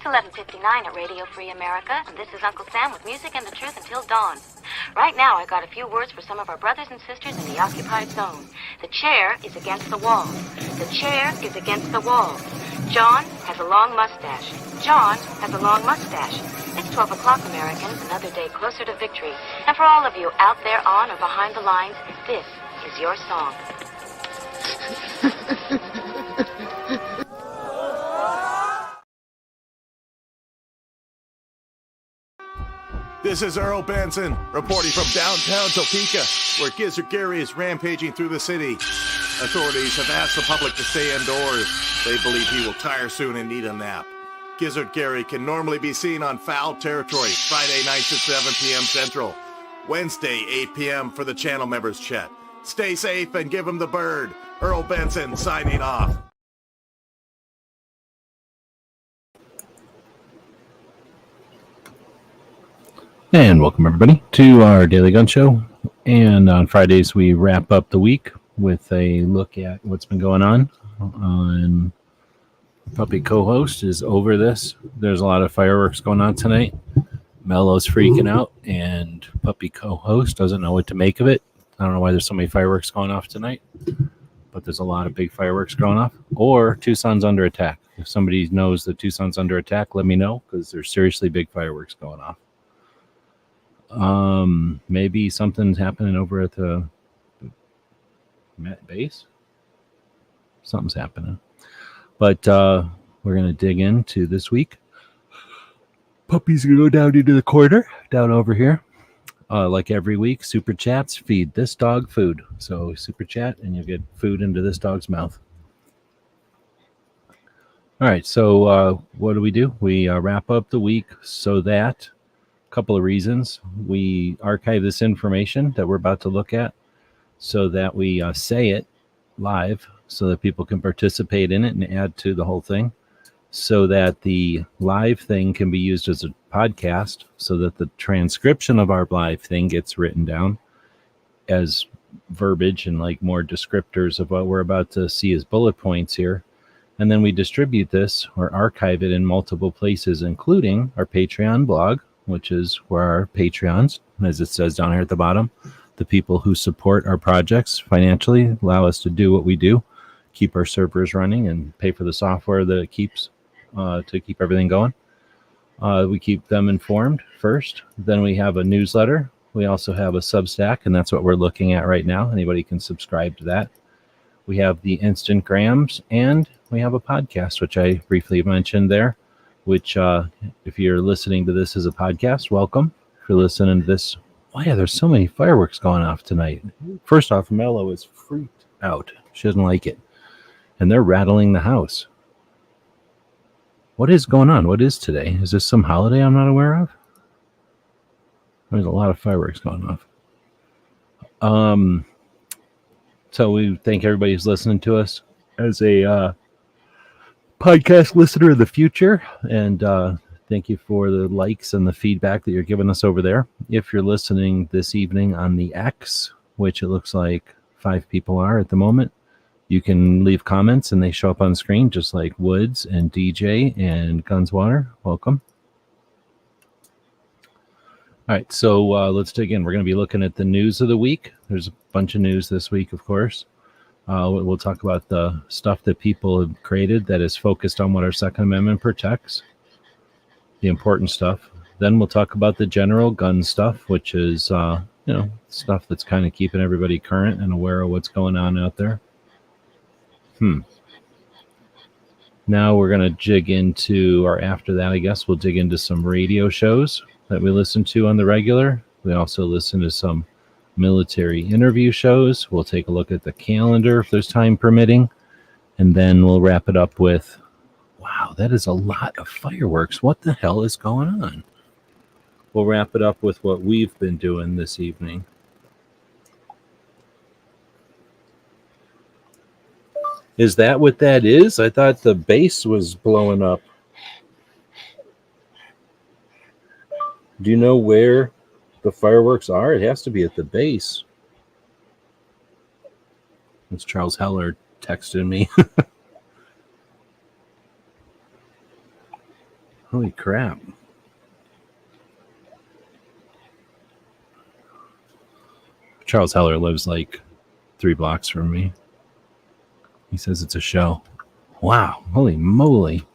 It's 11:59 at Radio Free America, and this is Uncle Sam with music and the truth until dawn. Right now, I got a few words for some of our brothers and sisters in the occupied zone. The chair is against the wall. The chair is against the wall. John has a long mustache. John has a long mustache. It's 12 o'clock, Americans, another day closer to victory. And for all of you out there on or behind the lines, this is your song. This is Earl Benson, reporting from downtown Topeka, where Gizzard Gary is rampaging through the city. Authorities have asked the public to stay indoors. They believe he will tire soon and need a nap. Gizzard Gary can normally be seen on Foul Territory, Friday nights at 7 p.m. Central. Wednesday, 8 p.m. for the channel members chat. Stay safe and give him the bird. Earl Benson signing off. And welcome everybody to our Daily Gun Show. And on Fridays we wrap up the week with a look at what's been going on. Puppy co-host is over this. There's a lot of fireworks going on tonight. Mello's freaking out, and Puppy co-host doesn't know what to make of it. I don't know why there's so many fireworks going off tonight, but there's a lot of big fireworks going off. Or Tucson's under attack. If somebody knows that Tucson's under attack, let me know, because there's seriously big fireworks going off. Maybe something's happening over at the Met base. Something's happening. But we're going to dig into this week. Puppy's going to go down into the corner, down over here. Like every week, Super Chats feed this dog food. So Super Chat and you'll get food into this dog's mouth. All right, so what do? We wrap up the week so that... couple of reasons. We archive this information that we're about to look at so that we say it live so that people can participate in it and add to the whole thing, so that the live thing can be used as a podcast, so that the transcription of our live thing gets written down as verbiage and like more descriptors of what we're about to see as bullet points here. And then we distribute this or archive it in multiple places, including our Patreon blog, which is where our Patreons, as it says down here at the bottom, the people who support our projects financially, allow us to do what we do, keep our servers running and pay for the software that it keeps to keep everything going. We keep them informed first. Then we have a newsletter. We also have a Substack, and that's what we're looking at right now. Anybody can subscribe to that. We have the Instagrams, and we have a podcast, which I briefly mentioned there, which if you're listening to this as a podcast, welcome. If you're listening to this, why are there so many fireworks going off tonight? First off, Mello is freaked out. She doesn't like it. And they're rattling the house. What is going on? What is today? Is this some holiday I'm not aware of? There's a lot of fireworks going off. So we thank everybody who's listening to us as a podcast listener of the future, and thank you for the likes and the feedback that you're giving us over there. If you're listening this evening on the X, which it looks like 5 people are at the moment, you can leave comments and they show up on screen, just like Woods and DJ and Gunswater. Welcome. All right, so let's dig in. We're going to be looking at the news of the week. There's a bunch of news this week, of course. We'll talk about the stuff that people have created that is focused on what our Second Amendment protects, the important stuff. Then we'll talk about the general gun stuff, which is, stuff that's kind of keeping everybody current and aware of what's going on out there. Now we're going to dig into, or after that, I guess, we'll dig into some radio shows that we listen to on the regular. We also listen to some military interview shows. We'll take a look at the calendar if there's time permitting, and then we'll wrap it up with, wow, that is a lot of fireworks. What the hell is going on? We'll wrap it up with what we've been doing this evening. Is that what that is? I thought the base was blowing up. Do you know where the fireworks are? It has to be at the base. It's Charles Heller texted me. Holy crap. Charles Heller lives like 3 blocks from me. He says it's a show. Wow. Holy moly.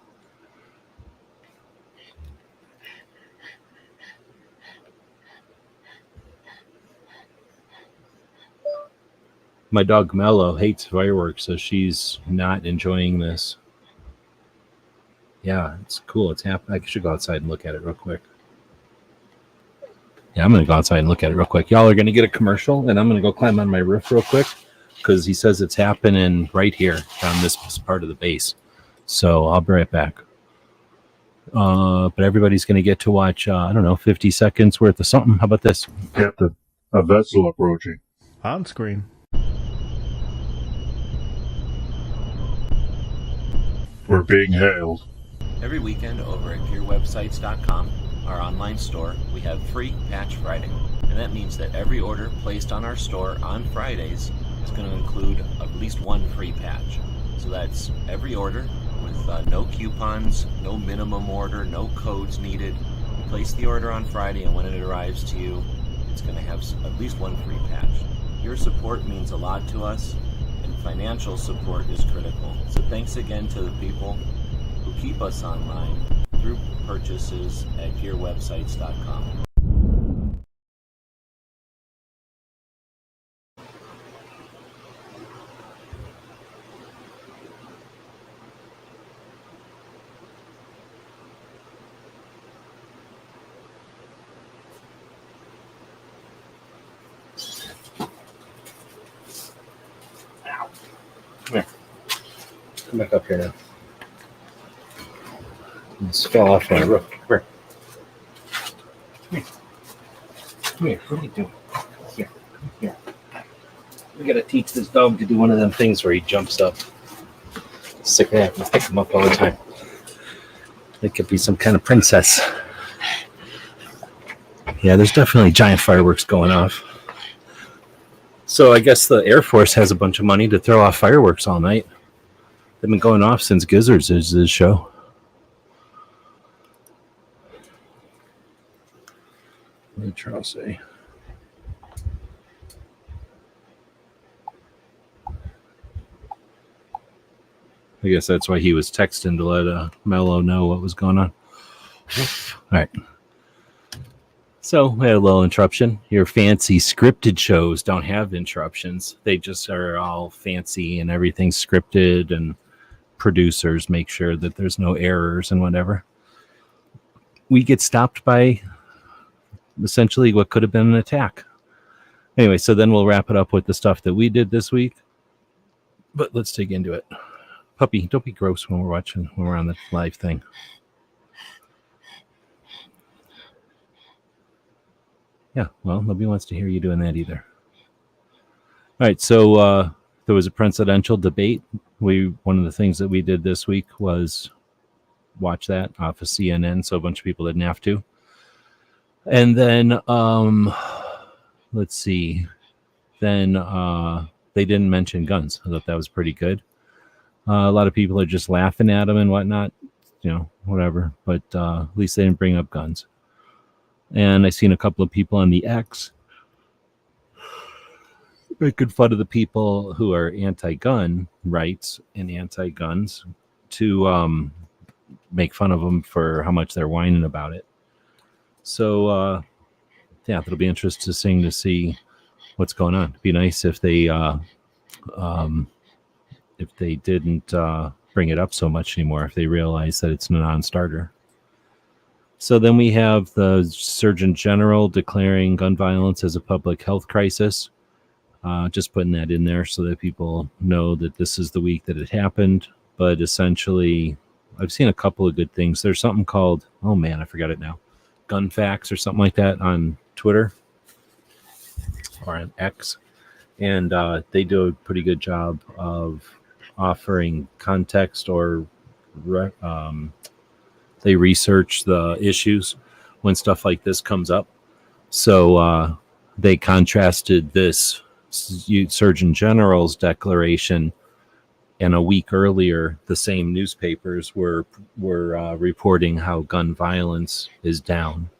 My dog Mello hates fireworks, so she's not enjoying this. Yeah, it's cool. It's happening. I should go outside and look at it real quick. Yeah, I'm going to go outside and look at it real quick. Y'all are going to get a commercial, and I'm going to go climb on my roof real quick because he says it's happening right here on this part of the base. So I'll be right back. But everybody's going to get to watch, 50 seconds worth of something. How about this? Captain, a vessel approaching. On screen. We're being hailed. Every weekend over at gearwebsites.com, our online store, we have free Patch Friday. And that means that every order placed on our store on Fridays is going to include at least one free patch. So that's every order with no coupons, no minimum order, no codes needed. You place the order on Friday, and when it arrives to you, it's going to have at least one free patch. Your support means a lot to us, and financial support is critical. So thanks again to the people who keep us online through purchases at gearwebsites.com. Come here. Come back up here now. This fell off my roof. Come here. Come here. Come here. What are you doing? Come here. Come here. We gotta teach this dog to do one of them things where he jumps up. Sick of that. I pick him up all the time. It could be some kind of princess. Yeah, there's definitely giant fireworks going off. So I guess the Air Force has a bunch of money to throw off fireworks all night. They've been going off since Gizzards is this show. What did Charles say? I guess that's why he was texting to let Mello know what was going on. All right. So we had a little interruption. Your fancy scripted shows don't have interruptions. They just are all fancy and everything's scripted, and producers make sure that there's no errors and whatever. We get stopped by essentially what could have been an attack. Anyway, so then we'll wrap it up with the stuff that we did this week. But let's dig into it. Puppy, don't be gross when we're on the live thing. Yeah, well, nobody wants to hear you doing that either. All right, so there was a presidential debate. One of the things that we did this week was watch that off of CNN, so a bunch of people didn't have to. And then, let's see. Then they didn't mention guns. I thought that was pretty good. A lot of people are just laughing at them and whatnot, whatever. But at least they didn't bring up guns. And I seen a couple of people on the X making fun of the people who are anti-gun rights and anti-guns to make fun of them for how much they're whining about it. So, yeah, it'll be interesting to see what's going on. It'd be nice if they didn't bring it up so much anymore, if they realize that it's a non-starter. So then we have the Surgeon General declaring gun violence as a public health crisis. Just putting that in there so that people know that this is the week that it happened. But essentially, I've seen a couple of good things. There's something called, oh man, I forgot it now, Gun Facts or something like that on Twitter or on X. And they do a pretty good job of offering context, or they research the issues when stuff like this comes up. So they contrasted this Surgeon General's declaration And a week earlier, the same newspapers were reporting how gun violence is down.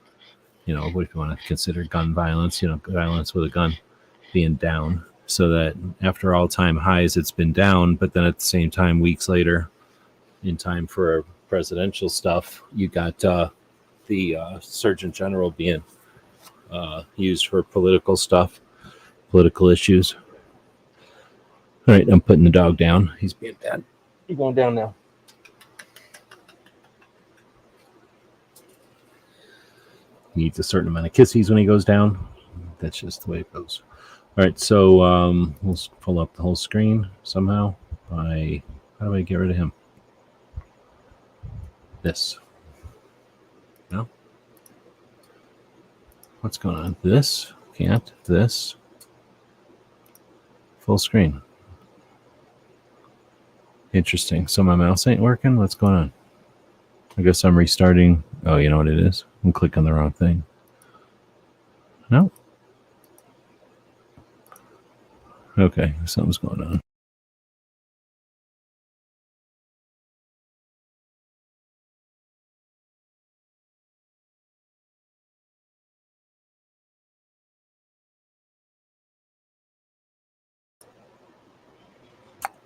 What if you want to consider gun violence? Violence with a gun being down. So that after all-time highs, it's been down. But then at the same time, weeks later, in time for presidential stuff, you got the Surgeon General being used for political stuff, political issues. All right, I'm putting the dog down. He's being bad. You're going down now. He needs a certain amount of kisses when he goes down. That's just the way it goes. All right, so we'll pull up the whole screen somehow. How do I get rid of him? This. No? What's going on? This? Can't. This? Full screen. Interesting. So my mouse ain't working? What's going on? I guess I'm restarting. Oh, you know what it is? I'm clicking the wrong thing. No? Okay, something's going on.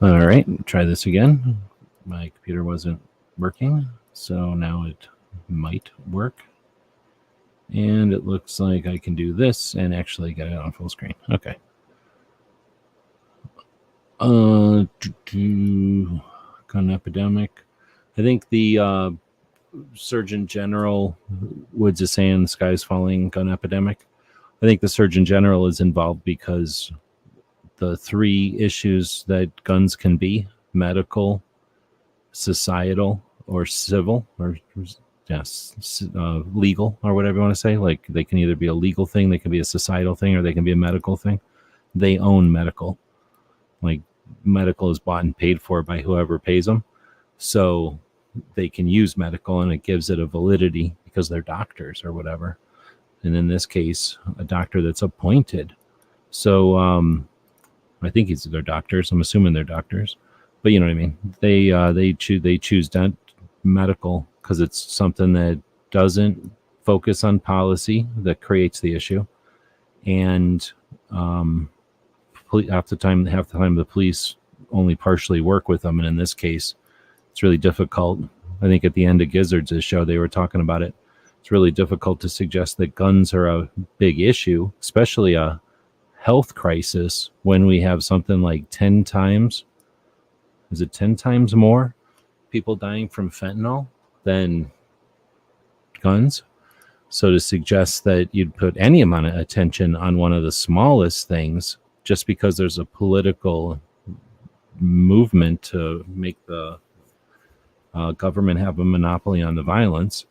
All right, try this again. My computer wasn't working, so now it might work. And it looks like I can do this and actually get it on full screen. Okay. Gun epidemic. I think the Surgeon General Woods is saying the sky's falling gun epidemic. I think the Surgeon General is involved because the three issues that guns can be: medical, societal, or civil, or legal, or whatever you want to say. Like, they can either be a legal thing, they can be a societal thing, or they can be a medical thing. They own medical. Like, medical is bought and paid for by whoever pays them. So they can use medical, and it gives it a validity because they're doctors or whatever. And in this case, a doctor that's appointed. So I think they're doctors. I'm assuming they're doctors, but you know what I mean. They choose medical because it's something that doesn't focus on policy that creates the issue, and half the time the police only partially work with them, and in this case, it's really difficult. I think at the end of Gizzard's show, they were talking about it. It's really difficult to suggest that guns are a big issue, especially a health crisis, when we have something like 10 times more people dying from fentanyl than guns. So to suggest that you'd put any amount of attention on one of the smallest things just because there's a political movement to make the government have a monopoly on the violence,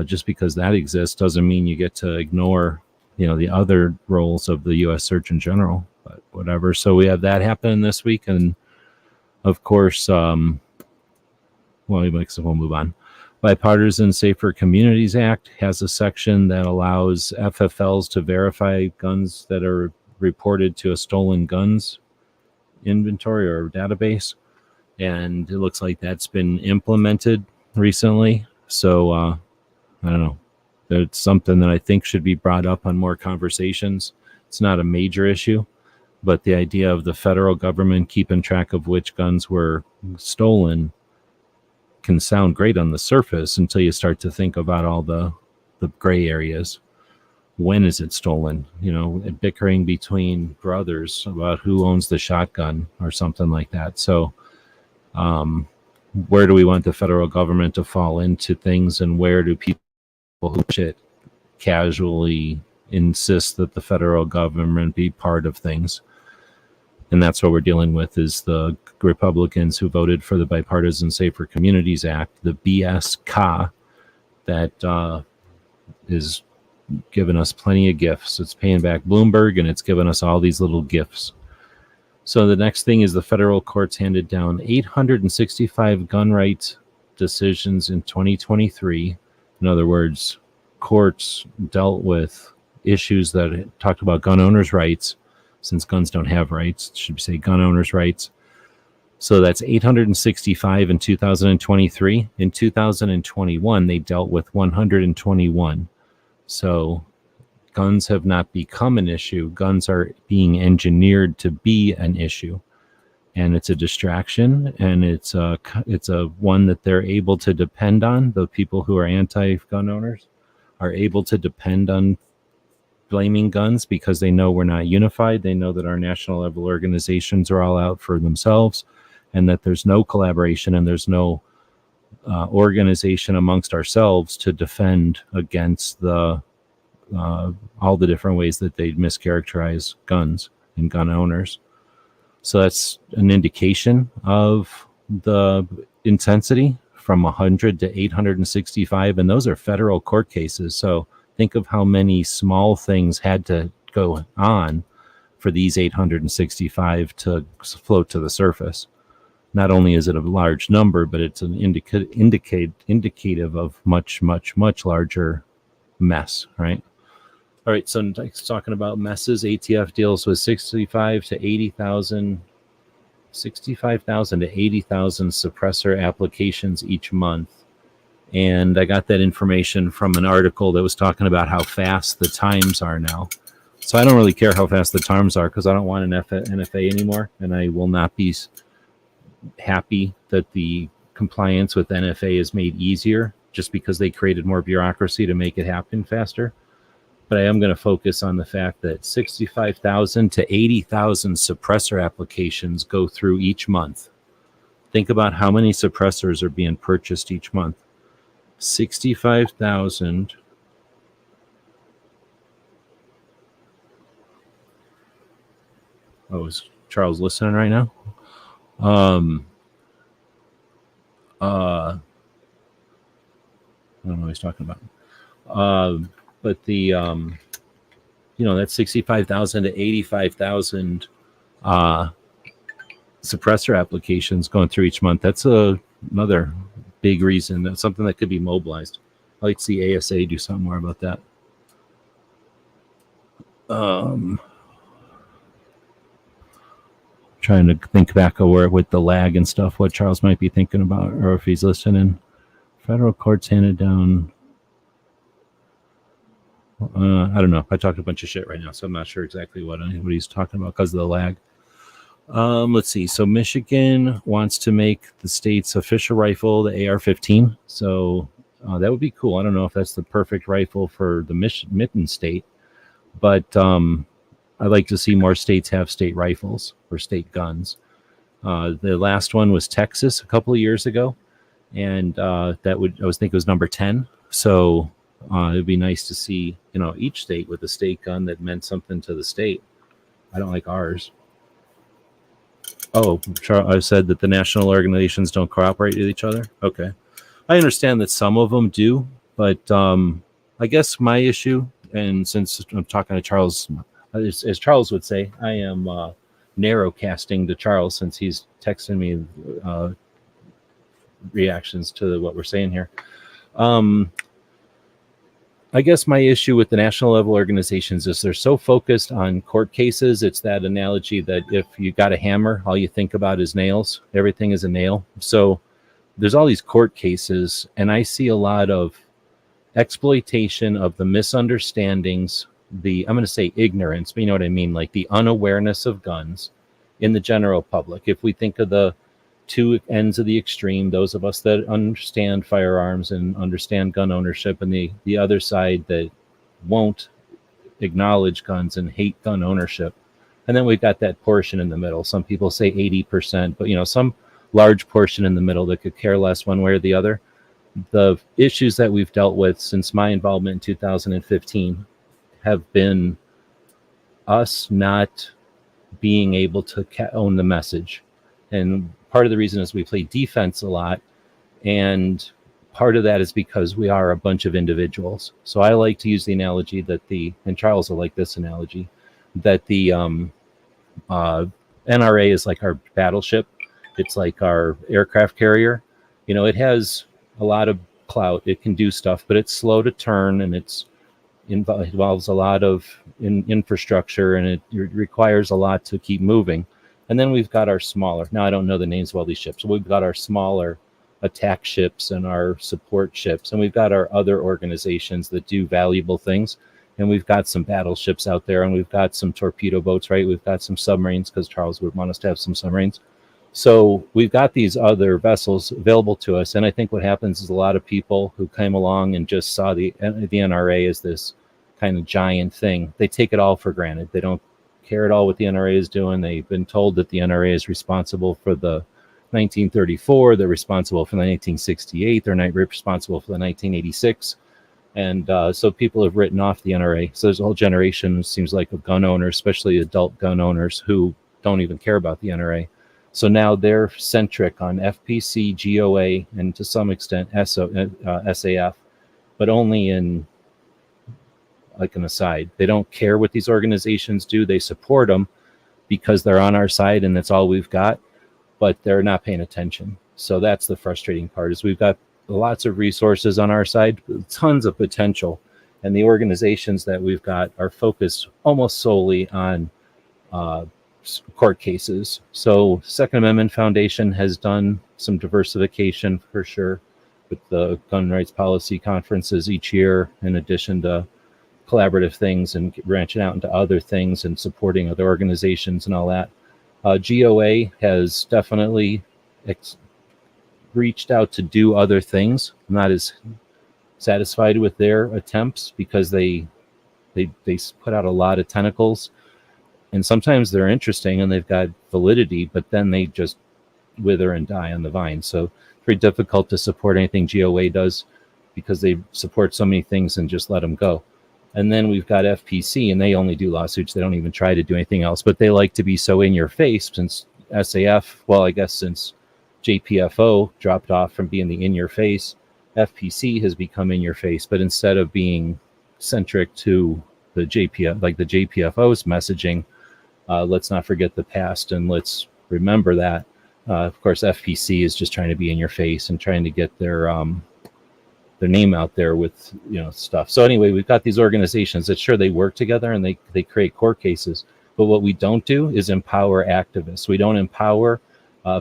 just because that exists doesn't mean you get to ignore the other roles of the U.S. Surgeon General, but whatever. So we have that happening this week. And of course, we'll move on. Bipartisan Safer Communities Act has a section that allows FFLs to verify guns that are reported to a stolen guns inventory or database. And it looks like that's been implemented recently. So, I don't know. It's something that I think should be brought up on more conversations. It's not a major issue, but the idea of the federal government keeping track of which guns were stolen can sound great on the surface until you start to think about all the gray areas. When is it stolen? Bickering between brothers about who owns the shotgun or something like that. So where do we want the federal government to fall into things, and where do people who shit casually insist that the federal government be part of things? And that's what we're dealing with, is the Republicans who voted for the Bipartisan Safer Communities Act, the BSCA, that is giving us plenty of gifts. It's paying back Bloomberg, and it's giving us all these little gifts. So the next thing is the federal courts handed down 865 gun rights decisions in 2023. In other words, courts dealt with issues that talked about gun owners' rights, since guns don't have rights, should we say gun owners' rights, So that's 865 in 2023. In 2021, they dealt with 121. So guns have not become an issue. Guns are being engineered to be an issue. And it's a distraction, and it's a one that they're able to depend on. The people who are anti-gun owners are able to depend on blaming guns because they know we're not unified. They know that our national level organizations are all out for themselves, and that there's no collaboration and there's no organization amongst ourselves to defend against the all the different ways that they mischaracterize guns and gun owners. So that's an indication of the intensity from 100 to 865, and those are federal court cases. So think of how many small things had to go on for these 865 to float to the surface. Not only is it a large number, but it's an indicative of much, much, much larger mess, right? All right, so talking about messes, ATF deals with 65,000 to 80,000 suppressor applications each month. And I got that information from an article that was talking about how fast the times are now. So I don't really care how fast the times are because I don't want an NFA anymore, and I will not be happy that the compliance with NFA is made easier just because they created more bureaucracy to make it happen faster. But I am going to focus on the fact that 65,000 to 80,000 suppressor applications go through each month. Think about how many suppressors are being purchased each month. 65,000 Oh, is Charles listening right now? I don't know what he's talking about. But the that's 65,000 to 85,000 suppressor applications going through each month. That's another big reason. That's something that could be mobilized. I'd like to see ASA do something more about that. Trying to think back over with the lag and stuff, what Charles might be thinking about, or if he's listening. Federal courts handed down. I don't know. I talked a bunch of shit right now, so I'm not sure exactly what he's talking about because of the lag. Let's see. So Michigan wants to make the state's official rifle the AR-15. So that would be cool. I don't know if that's the perfect rifle for the Mitten state, but I'd like to see more states have state rifles or state guns. The last one was Texas a couple of years ago, and I think it was number 10. So it'd be nice to see, each state with a state gun that meant something to the state. I don't like ours. Oh, I said that the national organizations don't cooperate with each other. Okay. I understand that some of them do, but I guess my issue, and since I'm talking to Charles, as Charles would say, I am narrow casting to Charles since he's texting me reactions to what we're saying here. I guess my issue with the national level organizations is they're so focused on court cases. It's that analogy that if you got a hammer, all you think about is nails. Everything is a nail. So there's all these court cases, and I see a lot of exploitation of the misunderstandings, I'm going to say ignorance, but you know what I mean, like the unawareness of guns in the general public. If we think of the two ends of the extreme, those of us that understand firearms and understand gun ownership, and the other side that won't acknowledge guns and hate gun ownership. And then we've got that portion in the middle. Some people say 80%, but some large portion in the middle that could care less one way or the other. The issues that we've dealt with since my involvement in 2015 have been us not being able to own the message. And part of the reason is we play defense a lot, and part of that is because we are a bunch of individuals. So I like to use the analogy that and Charles will like this analogy, that the NRA is like our battleship. It's like our aircraft carrier. It has a lot of clout. It can do stuff, but it's slow to turn, and it involves a lot of infrastructure, and it requires a lot to keep moving. And then we've got our smaller, now I don't know the names of all these ships, we've got our smaller attack ships and our support ships, and we've got our other organizations that do valuable things, and we've got some battleships out there, and we've got some torpedo boats, right? We've got some submarines, because Charles would want us to have some submarines. So we've got these other vessels available to us, and I think what happens is a lot of people who came along and just saw the NRA as this kind of giant thing, they take it all for granted. They don't care at all what the NRA is doing. They've been told that the NRA is responsible for the 1934, they're responsible for the 1968, they're not responsible for the 1986. And so people have written off the NRA. So there's a whole generation, seems like, of gun owners, especially adult gun owners, who don't even care about the NRA. So now they're centric on FPC, GOA, and to some extent SAF, but only in like an aside. They don't care what these organizations do. They support them because they're on our side and that's all we've got, but they're not paying attention. So that's the frustrating part, is we've got lots of resources on our side, tons of potential, and the organizations that we've got are focused almost solely on court cases. So Second Amendment Foundation has done some diversification for sure with the gun rights policy conferences each year, in addition to collaborative things and branching out into other things and supporting other organizations and all that. GOA has definitely reached out to do other things. I'm not as satisfied with their attempts, because they put out a lot of tentacles, and sometimes they're interesting and they've got validity, but then they just wither and die on the vine. So it's very difficult to support anything GOA does, because they support so many things and just let them go. And then we've got FPC, and they only do lawsuits. They don't even try to do anything else, but they like to be so in your face. Since SAF, well, I guess since JPFO dropped off from being the in your face, FPC has become in your face. But instead of being centric to the JPFO's messaging, let's not forget the past and let's remember that. Of course, FPC is just trying to be in your face and trying to get their name out there with stuff. So anyway, we've got these organizations that, sure, they work together and they create court cases, but what we don't do is empower activists. We don't empower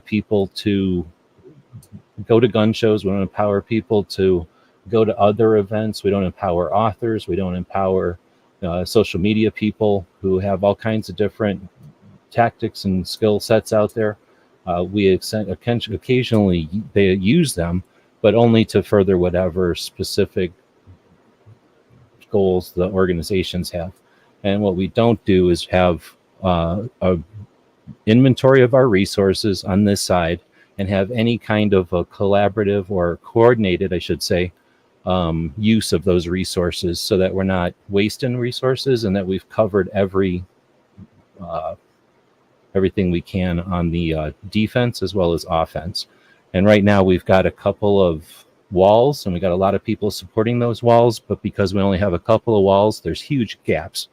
people to go to gun shows. We don't empower people to go to other events. We don't empower authors. We don't empower social media people who have all kinds of different tactics and skill sets out there. We occasionally they use them, but only to further whatever specific goals the organizations have. And what we don't do is have a inventory of our resources on this side and have any kind of a collaborative or coordinated, I should say, use of those resources, so that we're not wasting resources and that we've covered everything we can on the defense as well as offense. And right now we've got a couple of walls, and we got a lot of people supporting those walls, but because we only have a couple of walls, there's huge gaps,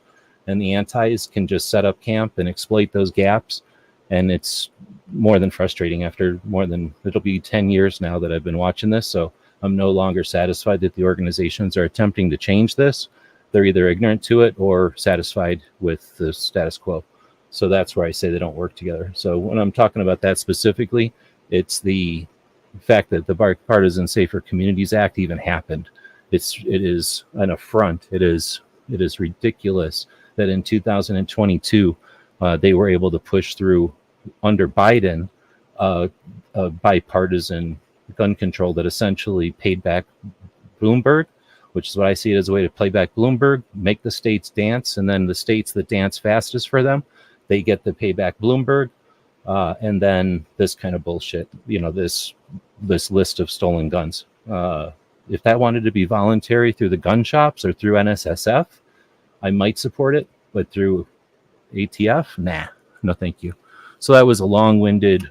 and the antis can just set up camp and exploit those gaps. And it's more than frustrating. It'll be 10 years now that I've been watching this, so I'm no longer satisfied that the organizations are attempting to change this. They're either ignorant to it or satisfied with the status quo. So that's where I say they don't work together. So when I'm talking about that specifically, it's the fact that the Bipartisan Safer Communities Act even happened. It is an affront. It is ridiculous that in 2022 they were able to push through, under Biden, a bipartisan gun control that essentially paid back Bloomberg, which is what I see it as a way to play back Bloomberg, make the states dance, and then the states that dance fastest for them, they get to pay back Bloomberg. And then this kind of bullshit, this list of stolen guns. If that wanted to be voluntary through the gun shops or through NSSF, I might support it, but through ATF, nah, no thank you. So that was a long-winded,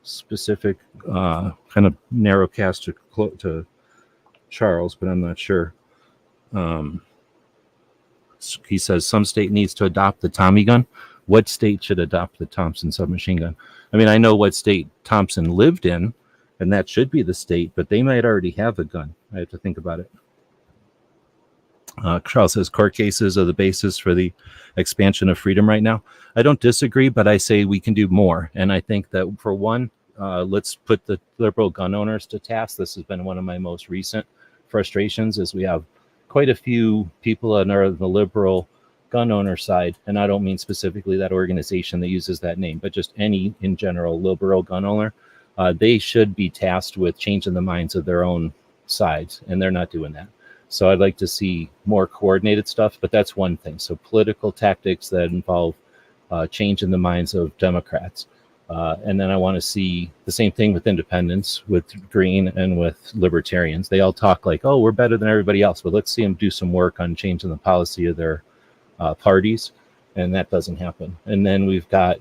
specific, kind of narrow cast to Charles, but I'm not sure. He says some state needs to adopt the Tommy gun. What state should adopt the Thompson submachine gun? I mean, I know what state Thompson lived in, and that should be the state, but they might already have a gun. I have to think about it. Charles says court cases are the basis for the expansion of freedom right now. I don't disagree, but I say we can do more. And I think that for one, let's put the liberal gun owners to task. This has been one of my most recent frustrations is we have quite a few people on the liberal gun owner side, and I don't mean specifically that organization that uses that name, but just any in general liberal gun owner. They should be tasked with changing the minds of their own sides, and they're not doing that. So I'd like to see more coordinated stuff, but that's one thing. So political tactics that involve changing the minds of Democrats. And then I want to see the same thing with independents, with Green, and with libertarians. They all talk like, oh, we're better than everybody else, but let's see them do some work on changing the policy of their parties, and that doesn't happen. And then we've got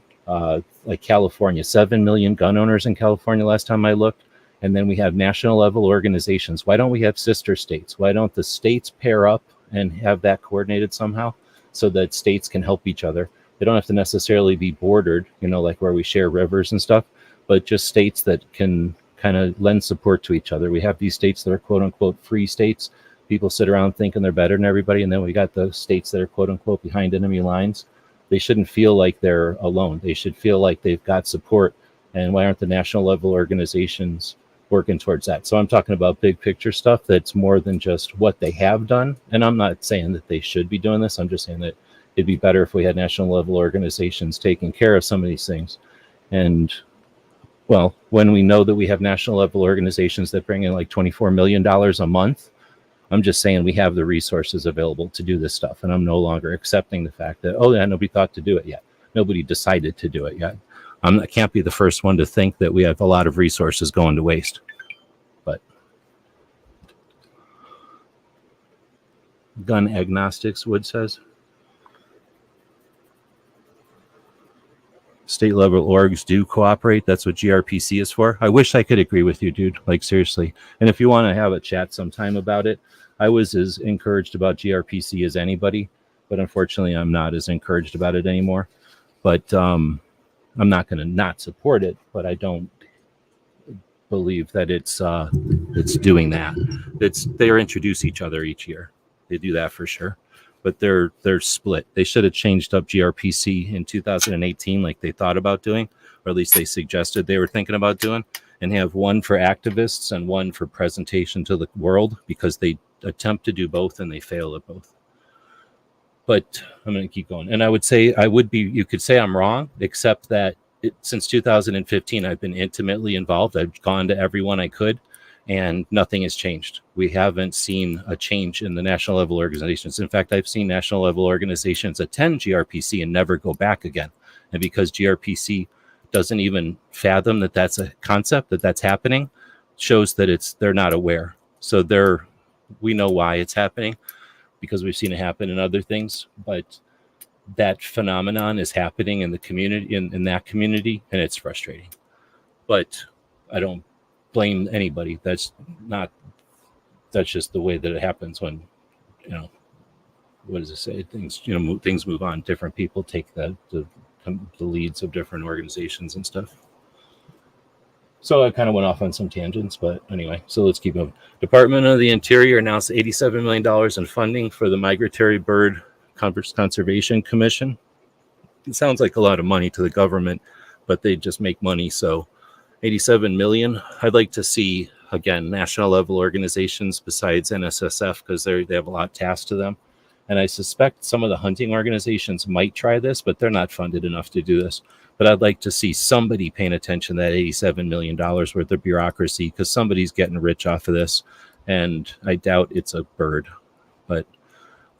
like California, 7 million gun owners in California last time I looked. And then we have national level organizations. Why don't we have sister states? Why don't the states pair up and have that coordinated somehow so that states can help each other? They don't have to necessarily be bordered, like where we share rivers and stuff, but just states that can kind of lend support to each other. We have these states that are quote unquote free states. People sit around thinking they're better than everybody. And then we got the states that are quote unquote behind enemy lines. They shouldn't feel like they're alone. They should feel like they've got support. And why aren't the national level organizations working towards that? So I'm talking about big picture stuff that's more than just what they have done. And I'm not saying that they should be doing this. I'm just saying that it'd be better if we had national level organizations taking care of some of these things. And well, when we know that we have national level organizations that bring in like $24 million a month, I'm just saying we have the resources available to do this stuff. And I'm no longer accepting the fact that, oh yeah, nobody thought to do it yet. Nobody decided to do it yet. I can't be the first one to think that we have a lot of resources going to waste. But gun agnostics, Wood says. State level orgs do cooperate. That's what GRPC is for. I wish I could agree with you, dude. Like, seriously. And if you want to have a chat sometime about it, I was as encouraged about GRPC as anybody, but unfortunately I'm not as encouraged about it anymore. But I'm not going to not support it, but I don't believe that it's doing that. They introduce each other each year. They do that for sure. But they're split. They should have changed up GRPC in 2018 like they thought about doing, or at least they suggested they were thinking about doing, and have one for activists and one for presentation to the world, because they attempt to do both and they fail at both. But I'm going to keep going. And I would say you could say I'm wrong, except that since 2015, I've been intimately involved. I've gone to everyone I could, and nothing has changed. We haven't seen a change in the national level organizations. In fact, I've seen national level organizations attend GRPC and never go back again. And because GRPC doesn't even fathom that that's a concept, that's happening, shows that they're not aware. So we know why it's happening, because we've seen it happen in other things, but that phenomenon is happening in the community, in that community, and it's frustrating. But I don't blame anybody. That's just the way that it happens when, what does it say? Things move on. Different people take the leads of different organizations and stuff. So I kind of went off on some tangents, but anyway, so let's keep moving. Department of the Interior announced $87 million in funding for the Migratory Bird Conservation Commission. It sounds like a lot of money to the government, but they just make money. So 87 million. I'd like to see, again, national level organizations besides NSSF, because they have a lot tasked to them. And I suspect some of the hunting organizations might try this, but they're not funded enough to do this. But I'd like to see somebody paying attention to that $87 million worth of bureaucracy, because somebody's getting rich off of this. And I doubt it's a bird. But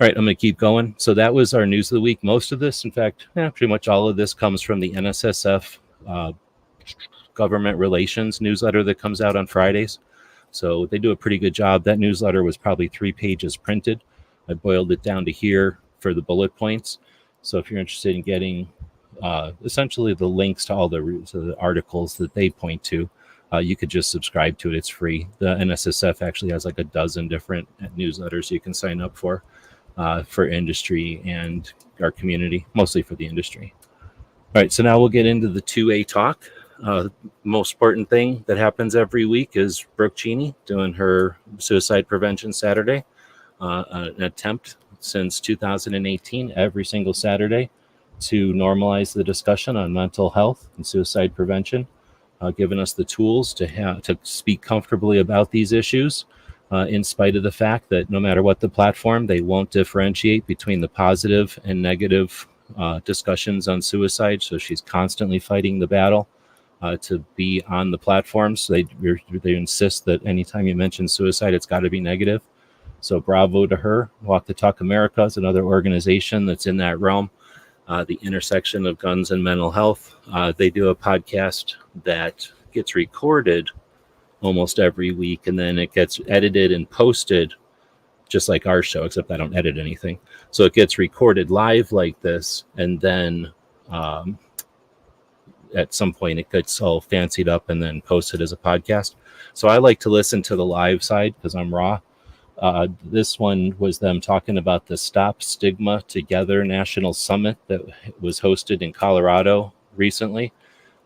all right, I'm going to keep going. So that was our news of the week. Most of this, in fact, pretty much all of this comes from the NSSF government relations newsletter that comes out on Fridays. So they do a pretty good job. That newsletter was probably 3 pages printed. I boiled it down to here for the bullet points. So if you're interested in getting essentially the links to all the articles that they point to, you could just subscribe to it. It's free. The NSSF actually has like a dozen different newsletters you can sign up for industry and our community, mostly for the industry. All right, so now we'll get into the 2A talk. Most important thing that happens every week is Brooke Cheney doing her Suicide Prevention Saturday. an attempt since 2018 every single Saturday to normalize the discussion on mental health and suicide prevention, giving us the tools to speak comfortably about these issues, in spite of the fact that no matter what the platform, they won't differentiate between the positive and negative discussions on suicide. So she's constantly fighting the battle to be on the platforms. They insist that anytime you mention suicide, it's got to be negative. So bravo to her. Walk the Talk America is another organization that's in that realm. The intersection of guns and mental health. They do a podcast that gets recorded almost every week, and then it gets edited and posted just like our show, except I don't edit anything. So it gets recorded live like this, and then at some point it gets all fancied up and then posted as a podcast. So I like to listen to the live side because I'm raw. This one was them talking about the Stop Stigma Together National Summit that was hosted in Colorado recently.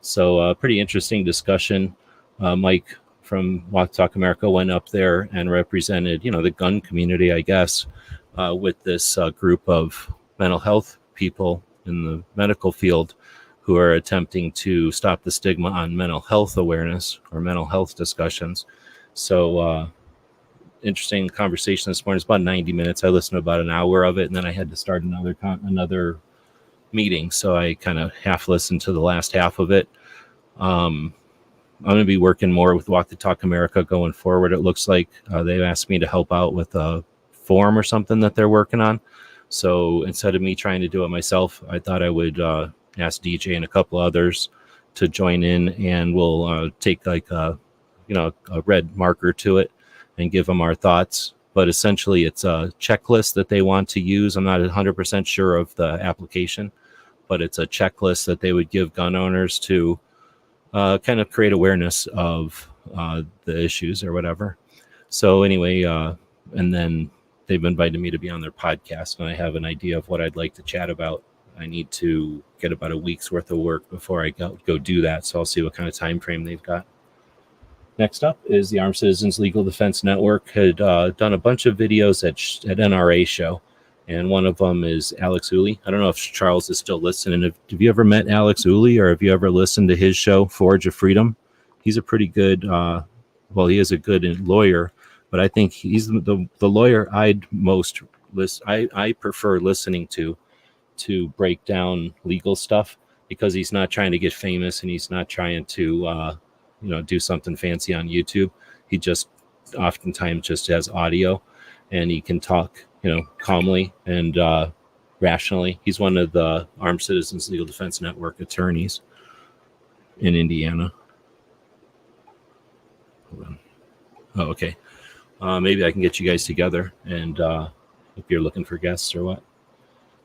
So pretty interesting discussion. Mike from Walk Talk America went up there and represented, the gun community, I guess, with this group of mental health people in the medical field who are attempting to stop the stigma on mental health awareness or mental health discussions. So interesting conversation this morning. It's about 90 minutes. I listened to about an hour of it, and then I had to start another meeting. So I kind of half listened to the last half of it. I'm going to be working more with Walk the Talk America going forward. It looks like they've asked me to help out with a form or something that they're working on. So instead of me trying to do it myself, I thought I would ask DJ and a couple others to join in, and we'll take like a red marker to it and give them our thoughts. But essentially it's a checklist that they want to use. I'm not 100% sure of the application, but it's a checklist that they would give gun owners to kind of create awareness of the issues or whatever. So anyway, and then they've invited me to be on their podcast, and I have an idea of what I'd like to chat about. I need to get about a week's worth of work before I go do that. So I'll see what kind of time frame they've got. Next up is the Armed Citizens Legal Defense Network had done a bunch of videos at NRA show, and one of them is Alex Ooley. I don't know if Charles is still listening. Have you ever met Alex Ooley, or have you ever listened to his show, Forge of Freedom? He's a pretty good, he is a good lawyer, but I think he's the lawyer I prefer listening to break down legal stuff, because he's not trying to get famous and he's not trying to do something fancy on YouTube. He just oftentimes just has audio, and he can talk, calmly and rationally. He's one of the Armed Citizens Legal Defense Network attorneys in Indiana. Hold on. Oh, okay. Maybe I can get you guys together, and if you're looking for guests or what.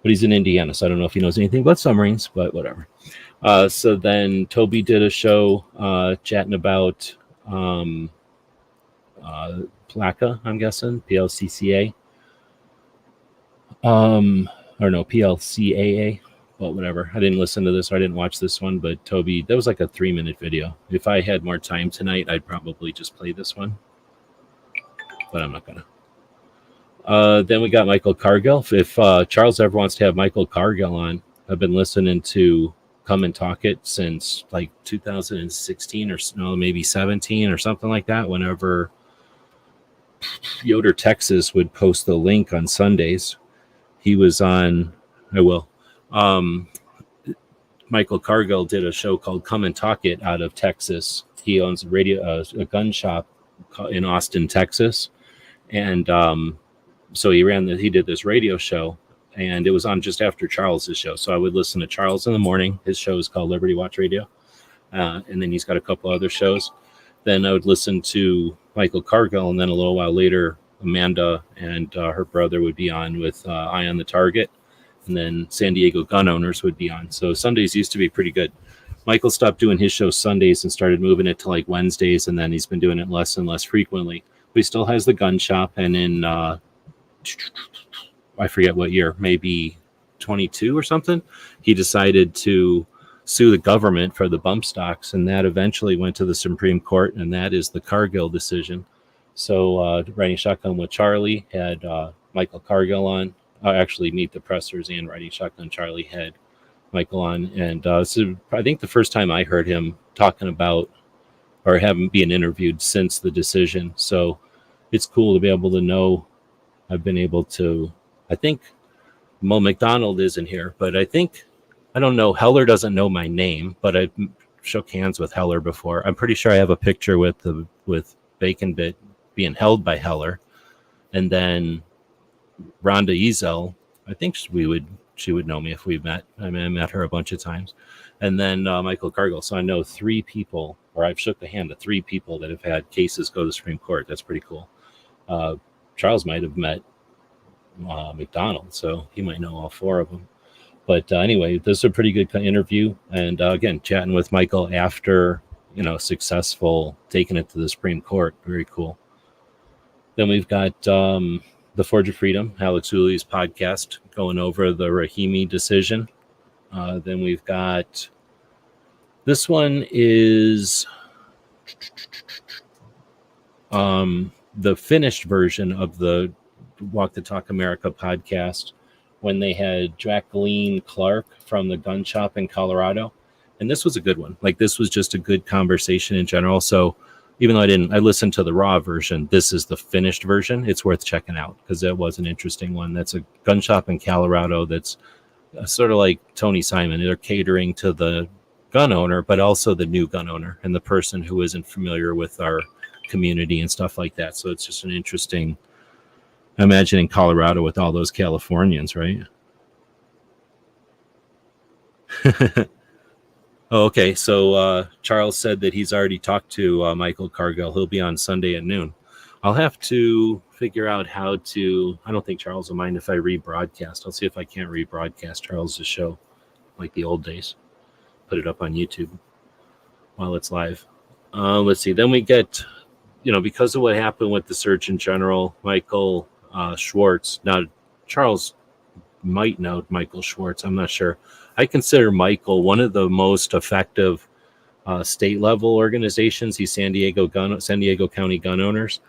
But he's in Indiana, so I don't know if he knows anything about submarines, but whatever. So then Toby did a show chatting about PLCCA, I'm guessing, PLCCA. Or no, PLCAA, but whatever. I didn't listen to this, or I didn't watch this one, but Toby, that was like a 3-minute video. If I had more time tonight, I'd probably just play this one, but I'm not going to. Then we got Michael Cargill. If Charles ever wants to have Michael Cargill on, I've been listening to Come and Talk It since like 2016 or maybe 17 or something like that. Whenever Yoder, Texas would post the link on Sundays, he was on. Michael Cargill did a show called Come and Talk It out of Texas. He owns a gun shop in Austin, Texas, and so he did this radio show, and it was on just after Charles's show. So I would listen to Charles in the morning. His show is called Liberty Watch Radio. And then he's got a couple other shows. Then I would listen to Michael Cargill, and then a little while later, Amanda and her brother would be on with Eye on the Target. And then San Diego Gun Owners would be on. So Sundays used to be pretty good. Michael stopped doing his show Sundays and started moving it to like Wednesdays, and then he's been doing it less and less frequently. But he still has the gun shop, and in I forget what year, maybe 22 or something, he decided to sue the government for the bump stocks, and that eventually went to the Supreme Court, and that is the Cargill decision. So Riding Shotgun with Charlie had Michael Cargill on. Actually, Meet the Pressers and Riding Shotgun Charlie had Michael on. And so I think the first time I heard him talking about or haven't been interviewed since the decision. So it's cool to be able to know. I've been able to, I think Mo McDonald isn't here, but I don't know. Heller doesn't know my name, but I shook hands with Heller before. I'm pretty sure I have a picture with Bacon Bit being held by Heller. And then Rhonda Ezel, I think she would know me if we met. I mean, I met her a bunch of times. And then Michael Cargill. So I know 3 people, or I've shook the hand of 3 people that have had cases go to the Supreme Court. That's pretty cool. Charles might have met McDonald, so he might know all 4 of them. But anyway, this is a pretty good interview. And again, chatting with Michael after, successful taking it to the Supreme Court. Very cool. Then we've got The Forge of Freedom, Alex Ooley's podcast, going over the Rahimi decision. Then we've got, this one is the finished version of the Walk the Talk America podcast when they had Jacqueline Clark from the gun shop in Colorado. And this was a good one. Like, this was just a good conversation in general. So even though I listened to the raw version, this is the finished version. It's worth checking out because that was an interesting one. That's a gun shop in Colorado that's sort of like Tony Simon. They're catering to the gun owner, but also the new gun owner and the person who isn't familiar with our community and stuff like that. So it's just an interesting, imagine in Colorado with all those Californians, right? Okay, so Charles said that he's already talked to Michael Cargill. He'll be on Sunday at noon. I'll have to figure out how to, I don't think Charles will mind if I rebroadcast. I'll see if I can't rebroadcast Charles' show like the old days. Put it up on YouTube while it's live. Let's see. Then we get, because of what happened with the Surgeon General, Michael Schwartz. Now, Charles might know Michael Schwartz. I'm not sure. I consider Michael one of the most effective state level organizations. He's San Diego County Gun Owners,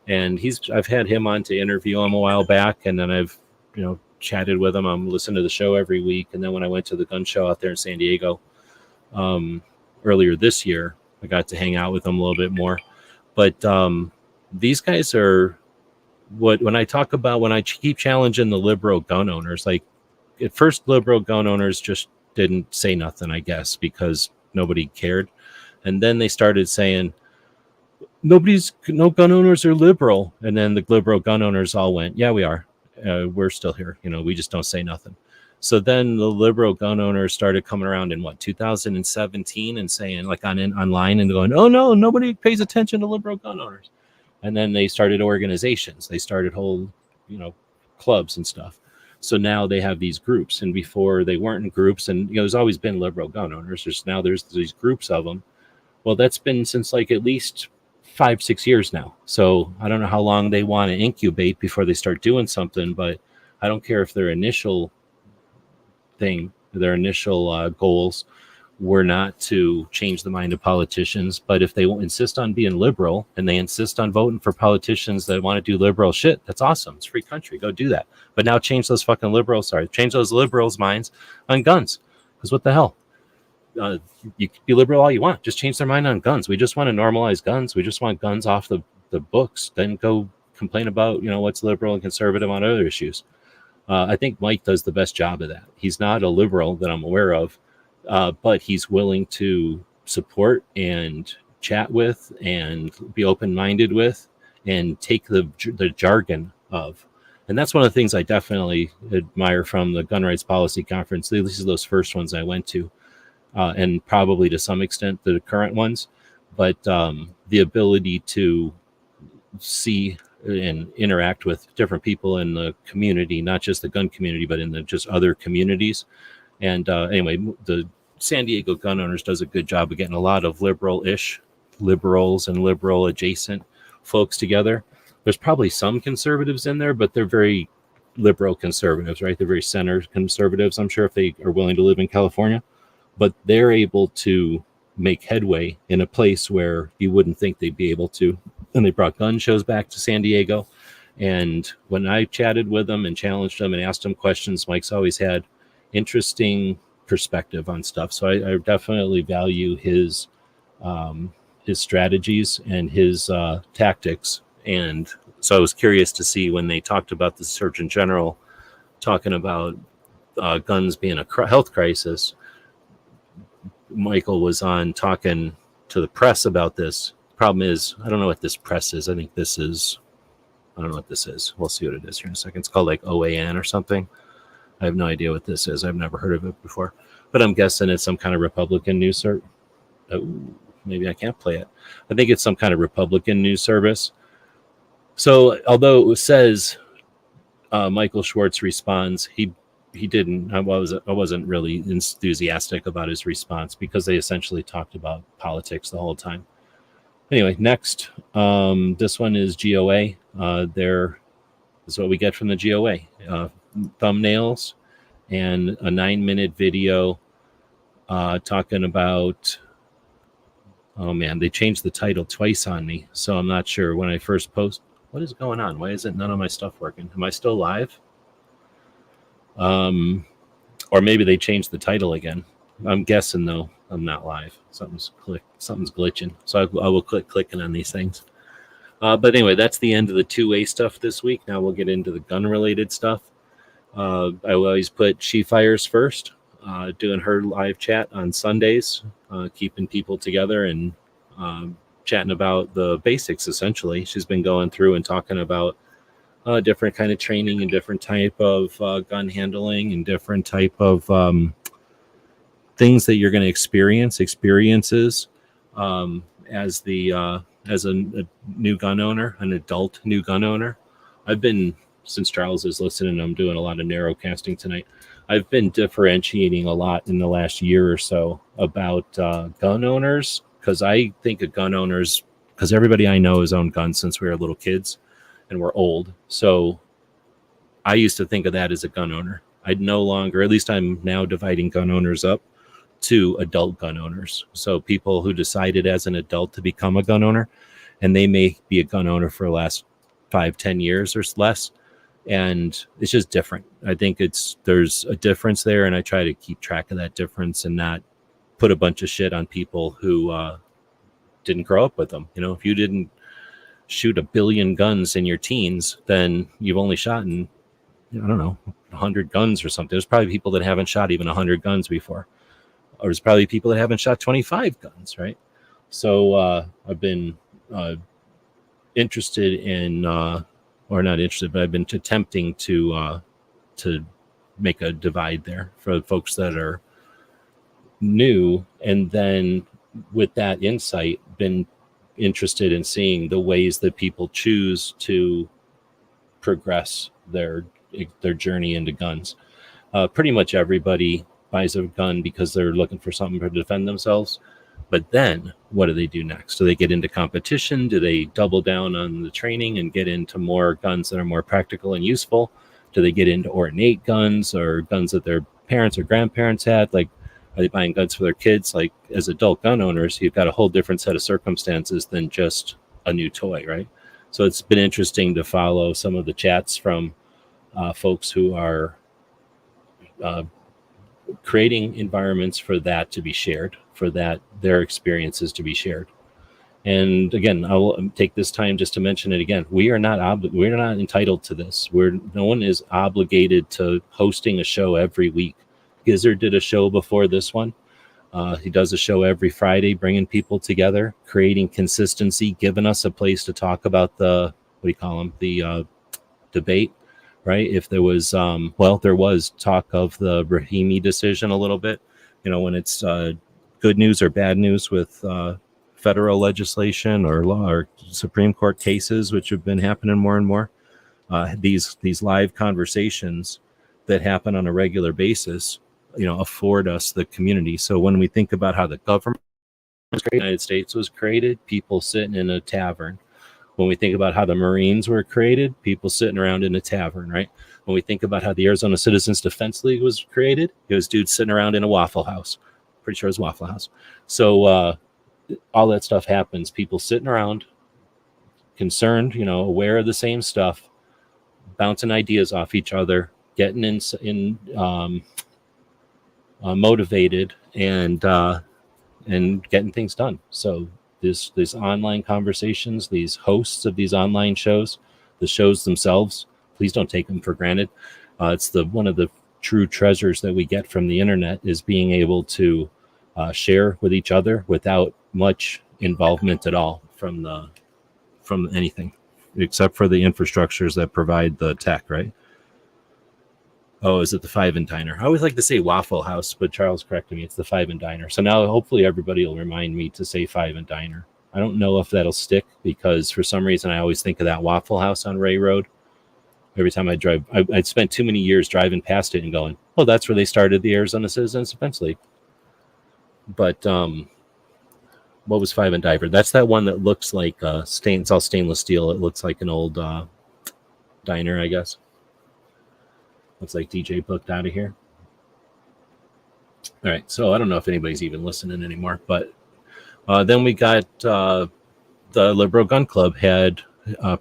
and I've had him on to interview him a while back, and then I've chatted with him. I'm listening to the show every week, and then when I went to the gun show out there in San Diego earlier this year, I got to hang out with him a little bit more. But these guys are when I keep challenging the liberal gun owners, like at first liberal gun owners just didn't say nothing, I guess, because nobody cared. And then they started saying, no gun owners are liberal. And then the liberal gun owners all went, yeah, we are. We're still here. We just don't say nothing. So then the liberal gun owners started coming around in 2017 and saying, like online and going, oh no, nobody pays attention to liberal gun owners. And then they started organizations. They started whole, clubs and stuff. So now they have these groups, and before they weren't in groups, and there's always been liberal gun owners. There's these groups of them. Well, that's been since like at least 5-6 years now. So I don't know how long they want to incubate before they start doing something, but I don't care if their initial goals were not to change the mind of politicians, but if they insist on being liberal and they insist on voting for politicians that want to do liberal shit, that's awesome. It's a free country. Go do that. But now change those liberals' minds on guns. Because what the hell? You can be liberal all you want. Just change their mind on guns. We just want to normalize guns. We just want guns off the books. Then go complain about, what's liberal and conservative on other issues. I think Mike does the best job of that. He's not a liberal that I'm aware of. But he's willing to support and chat with and be open-minded with and take the jargon of. And that's one of the things I definitely admire from the Gun Rights Policy Conference. These are those first ones I went to, and probably to some extent the current ones. But the ability to see and interact with different people in the community, not just the gun community, but in just other communities. And anyway, the San Diego Gun Owners does a good job of getting a lot of liberals and liberal adjacent folks together. There's probably some conservatives in there, but they're very liberal conservatives, right? They're very center conservatives, I'm sure, if they are willing to live in California. But they're able to make headway in a place where you wouldn't think they'd be able to. and they brought gun shows back to San Diego. And when I chatted with them and challenged them and asked them questions, Mike's always had interesting perspective on stuff. So I definitely value his strategies and his tactics. And so I was curious to see when they talked about the Surgeon General talking about guns being a health crisis. Michael was on talking to the press about this. Problem is, I don't know what this press is. I don't know what this is. We'll see what it is here in a second. It's called like OAN or something. I have no idea what this is. I've never heard of it before. But I'm guessing it's some kind of Republican news service. Oh, maybe I can't play it. I think it's some kind of Republican news service. So although it says Michael Schwartz responds, he didn't. I wasn't really enthusiastic about his response because they essentially talked about politics the whole time. Anyway, next, this one is GOA. There is what we get from the GOA. Thumbnails and a 9-minute video talking about, oh man, they changed the title twice on me. So I'm not sure when I first post. What is going on? Why isn't none of my stuff working? Am I still live? Or maybe they changed the title again. I'm guessing though I'm not live. Something's glitching. So I will clicking on these things. But anyway, that's the end of the 2A stuff this week. Now we'll get into the gun-related stuff. I always put She Fires first, doing her live chat on Sundays, keeping people together and chatting about the basics, essentially. She's been going through and talking about different kind of training and different type of gun handling and different type of things that you're going to experiences as a new gun owner, an adult new gun owner. I've been, since Charles is listening, I'm doing a lot of narrowcasting tonight. I've been differentiating a lot in the last year or so about gun owners, because I think of gun owners, because everybody I know has owned guns since we were little kids and we're old. So I used to think of that as a gun owner. I'd no longer, at least I'm now dividing gun owners up to adult gun owners. So people who decided as an adult to become a gun owner, and they may be a gun owner for the last 5-10 years or less. And it's just different. I think there's a difference there. And I try to keep track of that difference and not put a bunch of shit on people who didn't grow up with them. You know, if you didn't shoot 1 billion guns in your teens, then you've only shot in, I don't know, 100 guns or something. There's probably people that haven't shot even 100 guns before. Or there's probably people that haven't shot 25 guns, right? So I've been interested in, or not interested, but I've been attempting to make a divide there for folks that are new, and then with that insight, been interested in seeing the ways that people choose to progress their journey into guns. Pretty much everybody buys a gun because they're looking for something to defend themselves. But then what do they do next? Do they get into competition? Do they double down on the training and get into more guns that are more practical and useful? Do they get into ornate guns or guns that their parents or grandparents had? Like, are they buying guns for their kids? Like, as adult gun owners, you've got a whole different set of circumstances than just a new toy, right? So it's been interesting to follow some of the chats from folks who are creating environments for that to be shared, for that their experiences to be shared. And again, I will take this time just to mention it again. We are not entitled to this. No one is obligated to hosting a show every week. Gizzard did a show before this one. He does a show every Friday, bringing people together, creating consistency, giving us a place to talk about the debate, right? If there was, there was talk of the Rahimi decision a little bit, when it's good news or bad news with federal legislation or law or Supreme Court cases, which have been happening more and more. These live conversations that happen on a regular basis, afford us the community. So when we think about how the government of the United States was created, people sitting in a tavern. When we think about how the Marines were created, people sitting around in a tavern, right? When we think about how the Arizona Citizens Defense League was created, it was dudes sitting around in a Waffle House. Pretty sure it was Waffle House. So all that stuff happens. People sitting around, concerned, aware of the same stuff, bouncing ideas off each other, getting motivated, and getting things done. So these online conversations, these hosts of these online shows, the shows themselves, please don't take them for granted. It's one of the true treasures that we get from the internet, is being able to share with each other without much involvement at all from anything, except for the infrastructures that provide the tech, right? Oh, is it the Five and Diner? I always like to say Waffle House, but Charles corrected me. It's the Five and Diner. So now hopefully everybody will remind me to say Five and Diner. I don't know if that'll stick, because for some reason I always think of that Waffle House on Ray Road. Every time I drive, I'd spent too many years driving past it and going, oh, that's where they started the Arizona Citizens Defense League. But what was Five and Diner? That's that one that looks like it's all stainless steel. It looks like an old diner, I guess. Looks like DJ booked out of here. All right, so I don't know if anybody's even listening anymore, but then we got the Liberal Gun Club had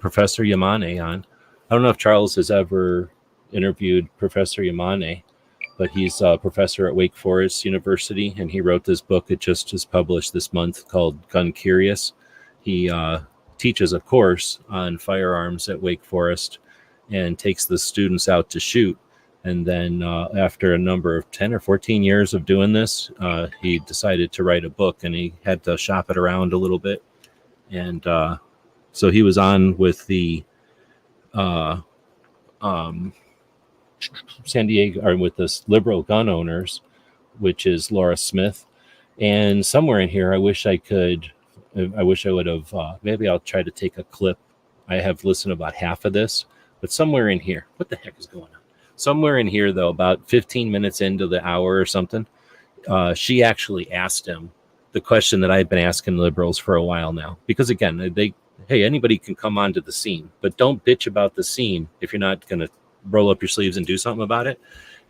Professor Yamane on. I don't know if Charles has ever interviewed Professor Yamane, but he's a professor at Wake Forest University, and he wrote this book that just is published this month called Gun Curious. He teaches a course on firearms at Wake Forest and takes the students out to shoot. And then after a number of 10 or 14 years of doing this, he decided to write a book, and he had to shop it around a little bit. And so he was on with the San Diego, or with this Liberal Gun Owners, which is Laura Smith. And somewhere in here, I wish I would have, maybe I'll try to take a clip. I have listened to about half of this, but somewhere in here, what the heck is going on? Somewhere in here, though, about 15 minutes into the hour or something, she actually asked him the question that I've been asking liberals for a while now. Because again, hey, anybody can come onto the scene, but don't bitch about the scene if you're not going to roll up your sleeves and do something about it.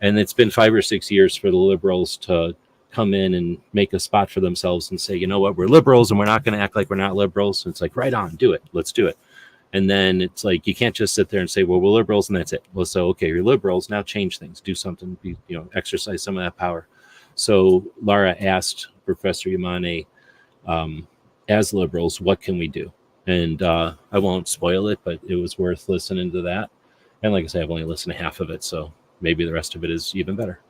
And it's been 5 or 6 years for the liberals to come in and make a spot for themselves and say, you know what, we're liberals and we're not going to act like we're not liberals. It's like, right on, do it. Let's do it. And then it's like, you can't just sit there and say, well, we're liberals and that's it. Well, so, okay, you're liberals, now change things, do something, exercise some of that power. So Laura asked Professor Yamane, as liberals, what can we do? And I won't spoil it, but it was worth listening to that. And like I say, I've only listened to half of it, so maybe the rest of it is even better.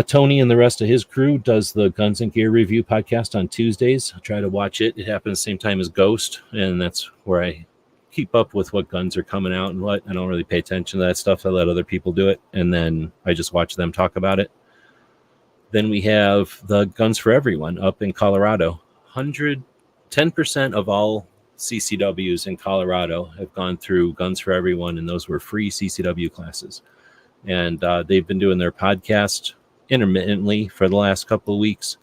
Tony and the rest of his crew does the Guns and Gear Review podcast on Tuesdays. I try to watch it. It happens the same time as Ghost, and that's where I keep up with what guns are coming out and what. I don't really pay attention to that stuff. I let other people do it, and then I just watch them talk about it. Then we have the Guns for Everyone up in Colorado. 10% of all CCWs in Colorado have gone through Guns for Everyone, and those were free CCW classes. And they've been doing their podcast intermittently for the last couple of weeks.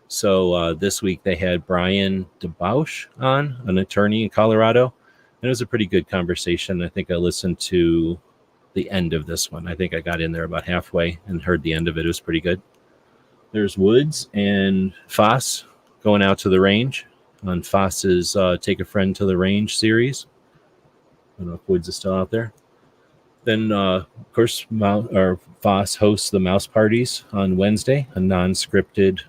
So this week they had Brian DeBausch on, an attorney in Colorado. And it was a pretty good conversation. I think I listened to the end of this one. I think I got in there about halfway and heard the end of it. It was pretty good. There's Woods and Foss going out to the range on Foss's Take a Friend to the Range series. I don't know if Woods is still out there. Then, of course, Foss hosts the Mouse Parties on Wednesday, a non-scripted,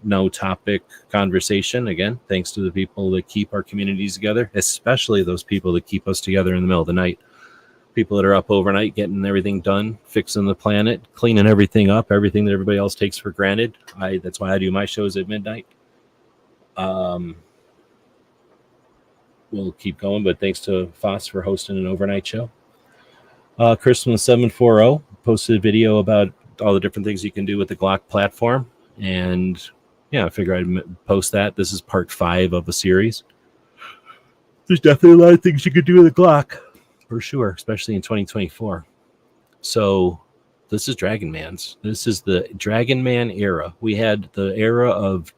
no-topic conversation. Again, thanks to the people that keep our communities together, especially those people that keep us together in the middle of the night. People that are up overnight, getting everything done, fixing the planet, cleaning everything up, everything that everybody else takes for granted. That's why I do my shows at midnight. We'll keep going, but thanks to Foss for hosting an overnight show. Chris from the 740 posted a video about all the different things you can do with the Glock platform. And yeah, I figure I'd post that. This is part 5 of a series. There's definitely a lot of things you could do with a Glock, for sure, especially in 2024. So this is Dragon Man's. This is the Dragon Man era. We had the era of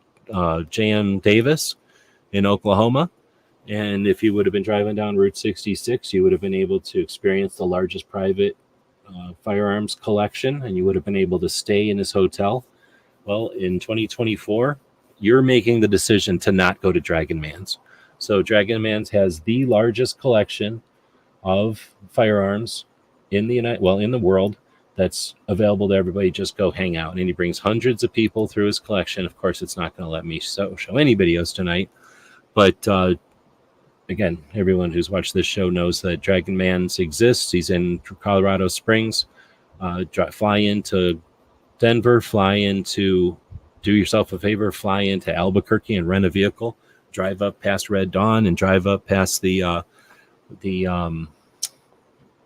J.M. Davis in Oklahoma. And if you would have been driving down Route 66, you would have been able to experience the largest private firearms collection, and you would have been able to stay in his hotel. Well, in 2024, you're making the decision to not go to Dragon Man's. So Dragon Man's has the largest collection of firearms in the world that's available to everybody. Just go hang out. And he brings hundreds of people through his collection. Of course, it's not going to let me show any videos tonight. But again, everyone who's watched this show knows that Dragon Man's exists. He's in Colorado Springs. Fly into Denver, do yourself a favor, fly into Albuquerque and rent a vehicle, drive up past Red Dawn and drive up past the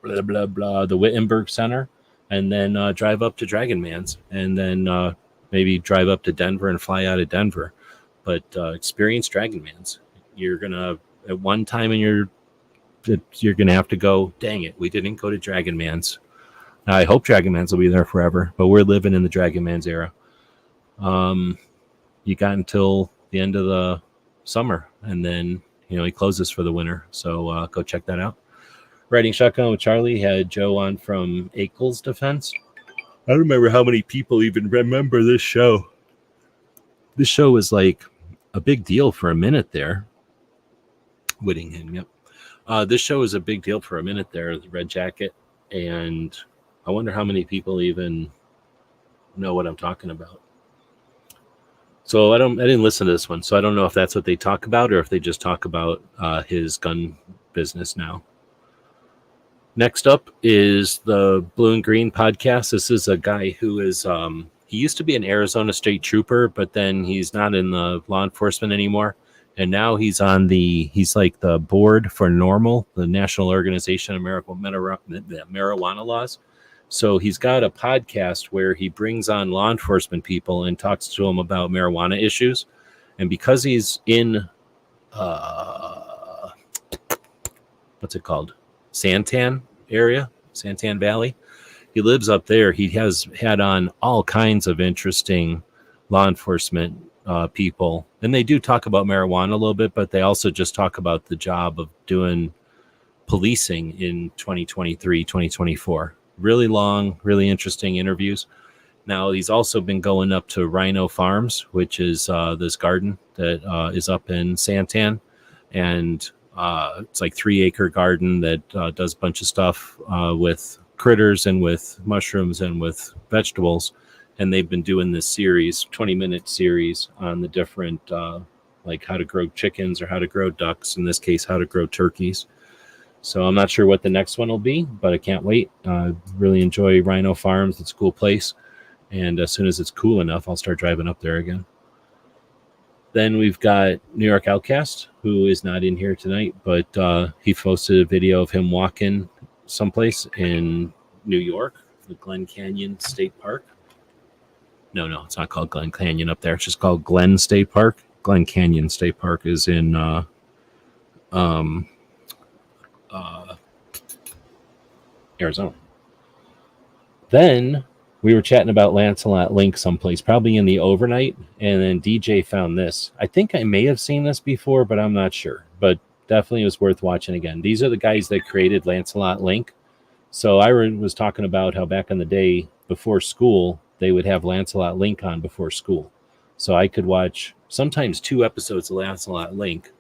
Wittenberg Center, and then drive up to Dragon Man's, and then maybe drive up to Denver and fly out of Denver. But experience Dragon Man's. You're gonna at one time you're gonna have to go, dang it, we didn't go to Dragon Man's. Now, I hope Dragon Man's will be there forever, but we're living in the Dragon Man's era. You got until the end of the summer, and then he closes for the winter. So go check that out. Riding Shotgun with Charlie had Joe on from Akel's Defense. I don't remember how many people even remember this show. This show was like a big deal for a minute there. Whittingham, yep. This show was a big deal for a minute there, the Red Jacket, and I wonder how many people even know what I'm talking about. So I didn't listen to this one, so I don't know if that's what they talk about or if they just talk about his gun business now. Next up is the Blue and Green podcast. This is a guy who is he used to be an Arizona State Trooper, but then he's not in the law enforcement anymore. And now he's like the board for NORML, the National Organization of Marijuana Laws. So he's got a podcast where he brings on law enforcement people and talks to them about marijuana issues. And because he's in, what's it called? Santan area, Santan Valley. He lives up there. He has had on all kinds of interesting law enforcement people. And they do talk about marijuana a little bit, but they also just talk about the job of doing policing in 2023, 2024. Really long, really interesting interviews. Now, he's also been going up to Rhino Farms, which is this garden that is up in Santan. And it's like 3-acre garden that does a bunch of stuff with critters and with mushrooms and with vegetables. And they've been doing this series, 20-minute series on the different, like how to grow chickens or how to grow ducks. In this case, how to grow turkeys. So I'm not sure what the next one will be, but I can't wait. Really enjoy Rhino Farms. It's a cool place. And as soon as it's cool enough, I'll start driving up there again. Then we've got New York Outcast, who is not in here tonight, but he posted a video of him walking someplace in New York, the Glen Canyon State Park. No, it's not called Glen Canyon up there. It's just called Glen State Park. Glen Canyon State Park is in Arizona. Then we were chatting about Lancelot Link someplace, probably in the overnight, and then DJ found this. I think I may have seen this before, but I'm not sure. But definitely was worth watching again. These are the guys that created Lancelot Link. So I was talking about how back in the day, before school, they would have Lancelot Link on before school. So I could watch sometimes 2 episodes of Lancelot Link,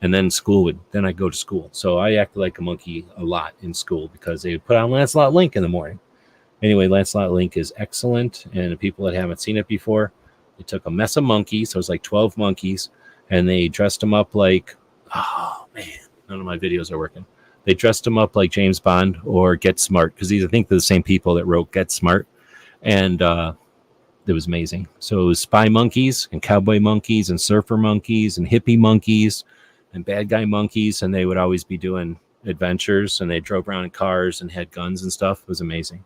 and then I'd go to school. So I acted like a monkey a lot in school because they would put on Lancelot Link in the morning. Anyway, Lancelot Link is excellent, and people that haven't seen it before, they took a mess of monkeys, so it was like 12 monkeys, and they dressed them up like, oh man, none of my videos are working. They dressed them up like James Bond or Get Smart, because I think they're the same people that wrote Get Smart, and it was amazing. So it was spy monkeys and cowboy monkeys and surfer monkeys and hippie monkeys and bad guy monkeys, and they would always be doing adventures, and they drove around in cars and had guns and stuff. It was amazing.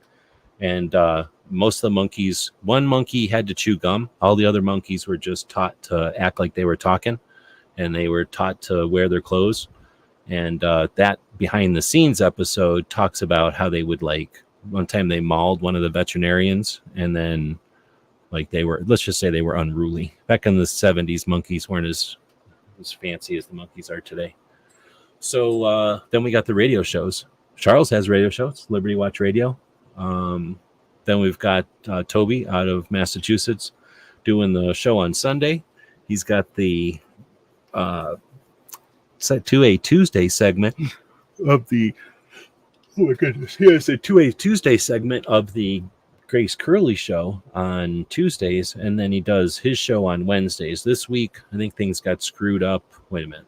And most of the monkeys, one monkey had to chew gum. All the other monkeys were just taught to act like they were talking, and they were taught to wear their clothes. And that behind the scenes episode talks about how they would, like, one time they mauled one of the veterinarians, and then like let's just say they were unruly. Back in the 70s, monkeys weren't as fancy as the monkeys are today. So then we got the radio shows. Charles has radio shows, Liberty Watch Radio. Then we've got Toby out of Massachusetts doing the show on Sunday. He's got the Tuesday segment of the. Oh my goodness! Here's a 2A Tuesday segment of the Grace Curley show on Tuesdays, and then he does his show on Wednesdays. This week, I think things got screwed up. Wait a minute.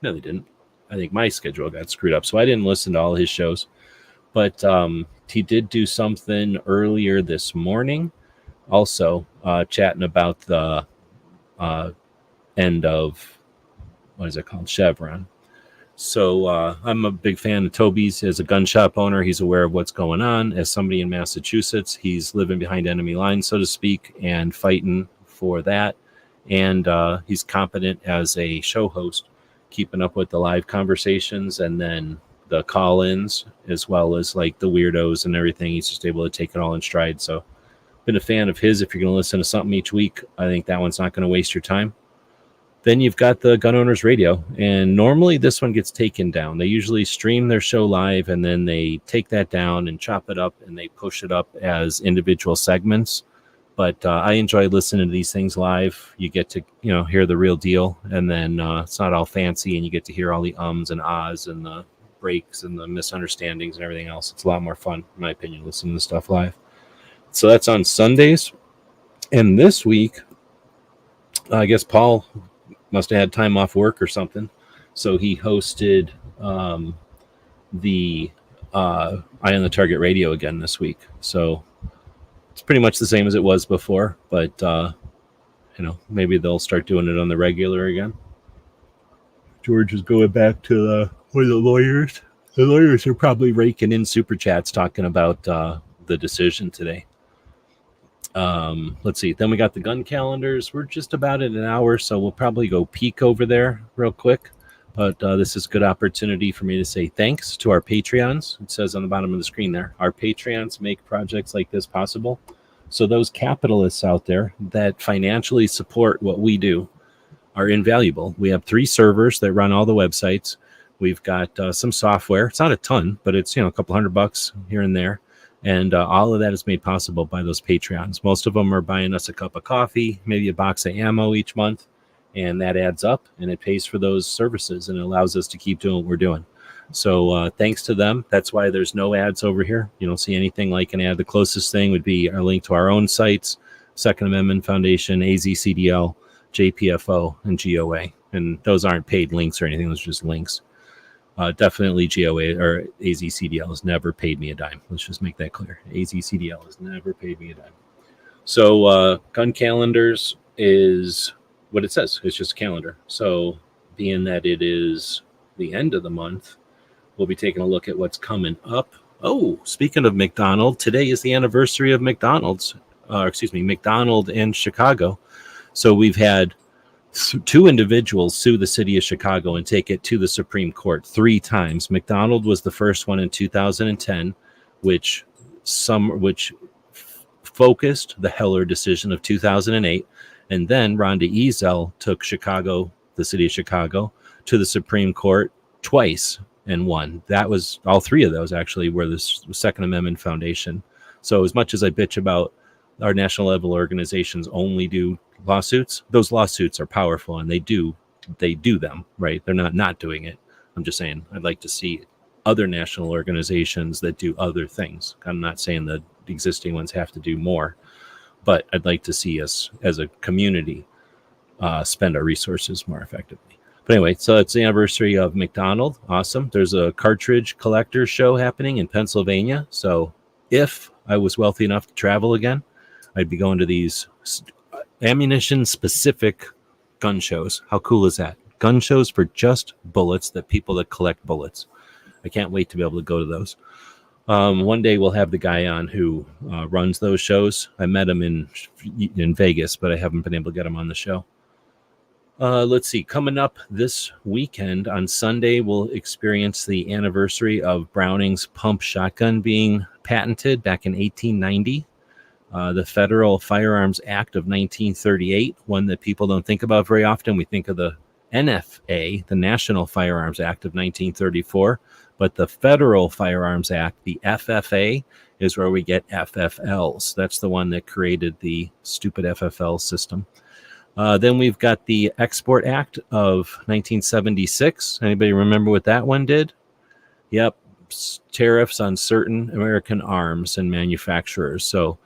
No, they didn't. I think my schedule got screwed up, so I didn't listen to all his shows. But he did do something earlier this morning, also chatting about the end of, what is it called, Chevron. So I'm a big fan of Toby's. As a gun shop owner, he's aware of what's going on. As somebody in Massachusetts, he's living behind enemy lines, so to speak, and fighting for that. And he's competent as a show host, keeping up with the live conversations and then the call-ins, as well as like the weirdos and everything. He's just able to take it all in stride. So been a fan of his. If you're going to listen to something each week, I think that one's not going to waste your time. Then you've got the Gun Owners Radio, and normally this one gets taken down. They usually stream their show live, and then they take that down and chop it up, and they push it up as individual segments. But I enjoy listening to these things live. You get to, hear the real deal, and then it's not all fancy, and you get to hear all the ums and ahs and the breaks and the misunderstandings and everything else. It's a lot more fun, in my opinion, listening to stuff live. So that's on Sundays. And this week, I guess Paul must have had time off work or something. So he hosted the Eye on the Target Radio again this week. So it's pretty much the same as it was before, but maybe they'll start doing it on the regular again. George is going back to the lawyers. The lawyers are probably raking in super chats talking about the decision today. Let's see. Then we got the gun calendars. We're just about at an hour, so we'll probably go peek over there real quick. But this is a good opportunity for me to say thanks to our Patreons. It says on the bottom of the screen there, our Patreons make projects like this possible. So those capitalists out there that financially support what we do are invaluable. We have 3 servers that run all the websites. We've got some software. It's not a ton, but it's a couple $100 here and there. And all of that is made possible by those Patreons. Most of them are buying us a cup of coffee, maybe a box of ammo each month. And that adds up, and it pays for those services, and it allows us to keep doing what we're doing. So thanks to them. That's why there's no ads over here. You don't see anything like an ad. The closest thing would be our link to our own sites, Second Amendment Foundation, AZCDL, JPFO, and GOA. And those aren't paid links or anything. Those are just links. Definitely GOA or AZCDL has never paid me a dime. Let's just make that clear. AZCDL has never paid me a dime. So gun calendars is what it says. It's just a calendar. So being that it is the end of the month, we'll be taking a look at what's coming up. Oh, speaking of McDonald, today is the anniversary of McDonald's. McDonald in Chicago. So we've had 2 individuals sue the city of Chicago and take it to the Supreme Court 3 times. McDonald was the first one in 2010, which focused the Heller decision of 2008. And then Rhonda Ezell took the city of Chicago, to the Supreme Court twice and won. That was all 3 of those actually were the Second Amendment Foundation. So as much as I bitch about our national level organizations only do lawsuits, those lawsuits are powerful, and they do them, right? They're not doing it. I'm just saying I'd like to see other national organizations that do other things. I'm not saying the existing ones have to do more, but I'd like to see us as a community spend our resources more effectively. But anyway, so it's the anniversary of McDonald. Awesome. There's a cartridge collector show happening in Pennsylvania. So if I was wealthy enough to travel again, I'd be going to these ammunition-specific gun shows. How cool is that? Gun shows for just bullets, people that collect bullets. I can't wait to be able to go to those. One day we'll have the guy on who runs those shows. I met him in Vegas, but I haven't been able to get him on the show. Let's see. Coming up this weekend on Sunday, we'll experience the anniversary of Browning's pump shotgun being patented back in 1890. The Federal Firearms Act of 1938, one that people don't think about very often. We think of the NFA, the National Firearms Act of 1934, but the Federal Firearms Act, the FFA, is where we get FFLs. That's the one that created the stupid FFL system. Then we've got the Export Act of 1976. Anybody remember what that one did? Yep, tariffs on certain American arms and manufacturers. So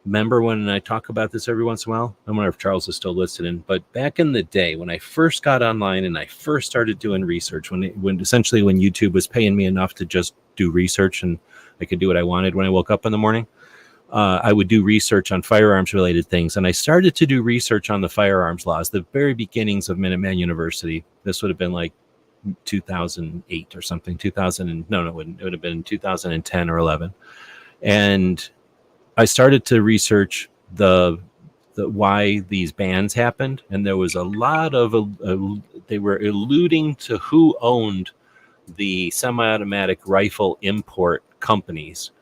remember when I talk about this every once in a while? I wonder if Charles is still listening. But back in the day, when I first got online and I first started doing research, when YouTube was paying me enough to just do research and I could do what I wanted when I woke up in the morning, I would do research on firearms related things. And I started to do research on the firearms laws, the very beginnings of Minuteman University. This would have been like 2008 or something. It would have been 2010 or 11. And I started to research the why these bans happened, and there was a lot of they were alluding to who owned the semi-automatic rifle import companies,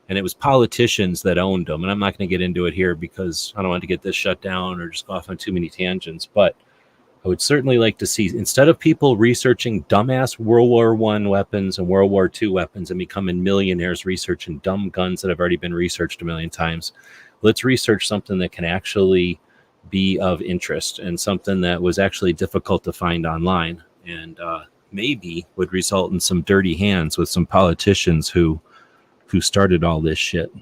and it was politicians that owned them. And I'm not going to get into it here because I don't want to get this shut down or just go off on too many tangents, but I would certainly like to see, instead of people researching dumbass World War I weapons and World War II weapons and becoming millionaires researching dumb guns that have already been researched a million times, let's research something that can actually be of interest and something that was actually difficult to find online, and maybe would result in some dirty hands with some politicians who started all this shit.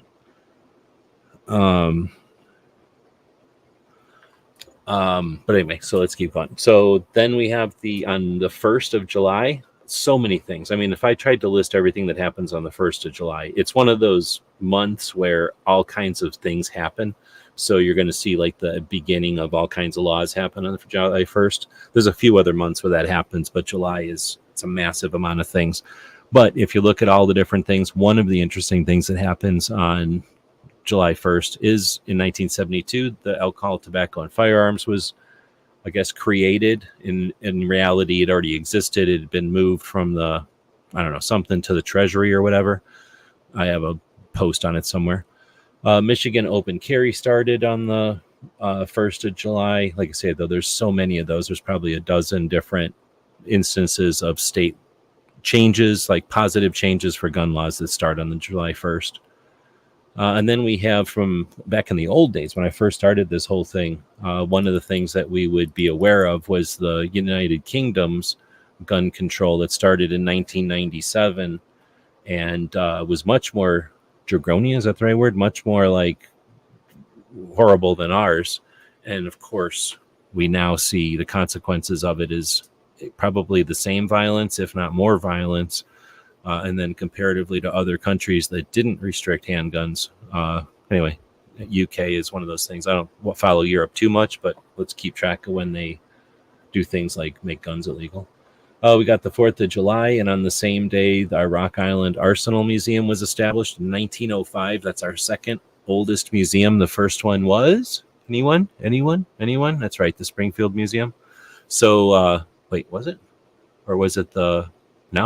But anyway, so let's keep on. So then we have on the 1st of July, so many things. I mean, if I tried to list everything that happens on the 1st of July, it's one of those months where all kinds of things happen. So you're going to see like the beginning of all kinds of laws happen on July 1st. There's a few other months where that happens, but July it's a massive amount of things. But if you look at all the different things, one of the interesting things that happens on July 1st is in 1972, the Alcohol, Tobacco, and Firearms was, I guess, created. In reality, it already existed. It had been moved from something to the Treasury or whatever. I have a post on it somewhere. Michigan open carry started on the 1st of July. Like I said, though, there's so many of those. There's probably a dozen different instances of state changes, like positive changes for gun laws that start on the July 1st. And then we have from back in the old days, when I first started this whole thing, one of the things that we would be aware of was the United Kingdom's gun control that started in 1997 and was much more draconian, is that the right word? Much more like horrible than ours. And of course, we now see the consequences of it is probably the same violence, if not more violence. And then comparatively to other countries that didn't restrict handguns. Anyway, UK is one of those things. I don't follow Europe too much, but let's keep track of when they do things like make guns illegal. We got the 4th of July, and on the same day, our Rock Island Arsenal Museum was established in 1905. That's our second oldest museum. The first one was, anyone? That's right, the Springfield Museum. So, wait, was it? Or was it now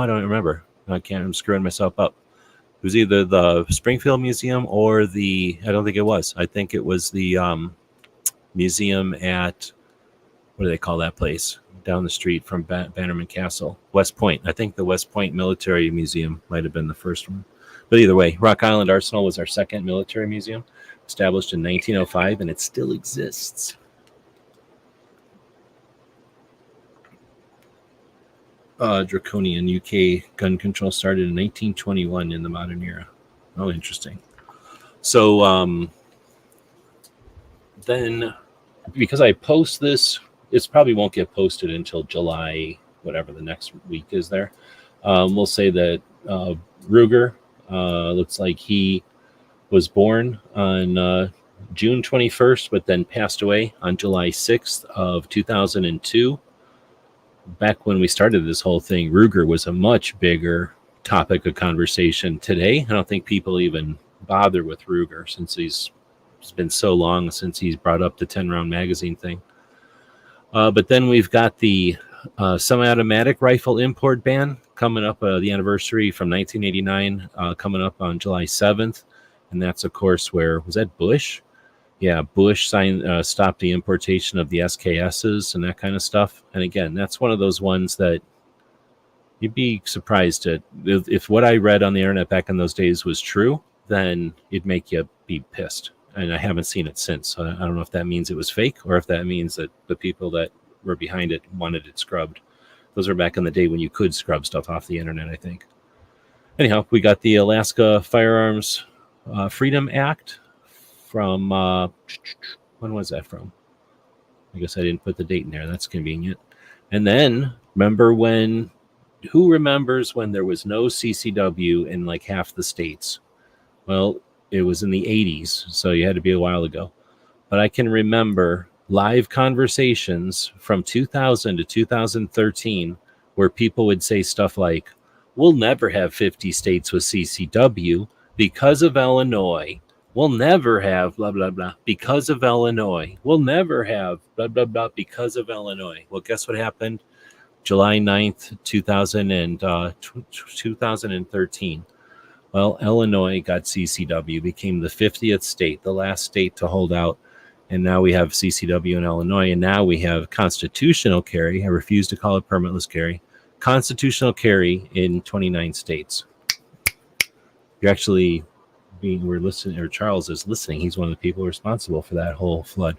I don't remember. I'm screwing myself up. It was either the Springfield Museum or I don't think it was. I think it was the museum at, what do they call that place? Down the street from Bannerman Castle, West Point. I think the West Point Military Museum might have been the first one. But either way, Rock Island Arsenal was our second military museum, established in 1905, and it still exists. Draconian UK gun control started in 1921 in the modern era. Oh, interesting. So then, because I post this, it probably won't get posted until July, whatever the next week is there. We'll say that Ruger looks like he was born on June 21st, but then passed away on July 6th of 2002. Back when we started this whole thing, Ruger was a much bigger topic of conversation. Today, I don't think people even bother with Ruger since it's been so long since he's brought up the 10-round magazine thing. But then we've got the semi-automatic rifle import ban coming up, the anniversary from 1989 coming up on July 7th. And that's, of course, where, was that Bush? Yeah, Bush stopped the importation of the SKSs and that kind of stuff. And again, that's one of those ones that you'd be surprised at. If what I read on the internet back in those days was true, then it'd make you be pissed. and I haven't seen it since. So I don't know if that means it was fake or if that means that the people that were behind it wanted it scrubbed. Those were back in the day when you could scrub stuff off the internet, I think. Anyhow, we got the Alaska Firearms Freedom Act from, when was that from? I guess I didn't put the date in there. That's convenient. And then, who remembers when there was no CCW in like half the states? Well, it was in the 80s, so you had to be a while ago. But I can remember live conversations from 2000 to 2013 where people would say stuff like, we'll never have 50 states with CCW because of Illinois. We'll never have blah, blah, blah because of Illinois. We'll never have blah, blah, blah because of Illinois. Well, guess what happened? July 9th, 2013. Well, Illinois got CCW, became the 50th state, the last state to hold out. And now we have CCW in Illinois. And now we have constitutional carry. I refuse to call it permitless carry. Constitutional carry in 29 states. You're actually we're listening, or Charles is listening. He's one of the people responsible for that whole flood.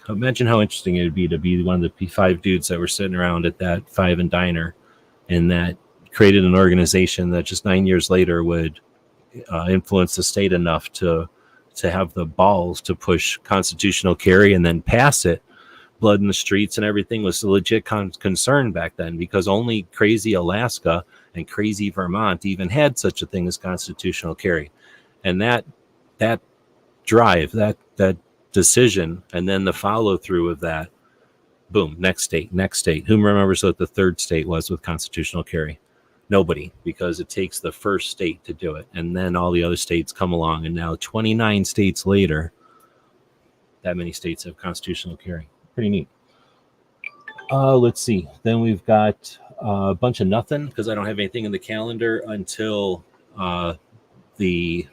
Imagine how interesting it would be to be one of the 5 dudes that were sitting around at that Five and Diner and that created an organization that just 9 years later would influence the state enough to have the balls to push constitutional carry and then pass it. Blood in the streets and everything was a legit concern back then, because only crazy Alaska and crazy Vermont even had such a thing as constitutional carry. And that drive, that decision, and then the follow through of that, boom, next state. Who remembers what the third state was with constitutional carry? Nobody, because it takes the first state to do it. And then all the other states come along. And now 29 states later, that many states have constitutional carry. Pretty neat. Let's see. Then we've got a bunch of nothing, because I don't have anything in the calendar until the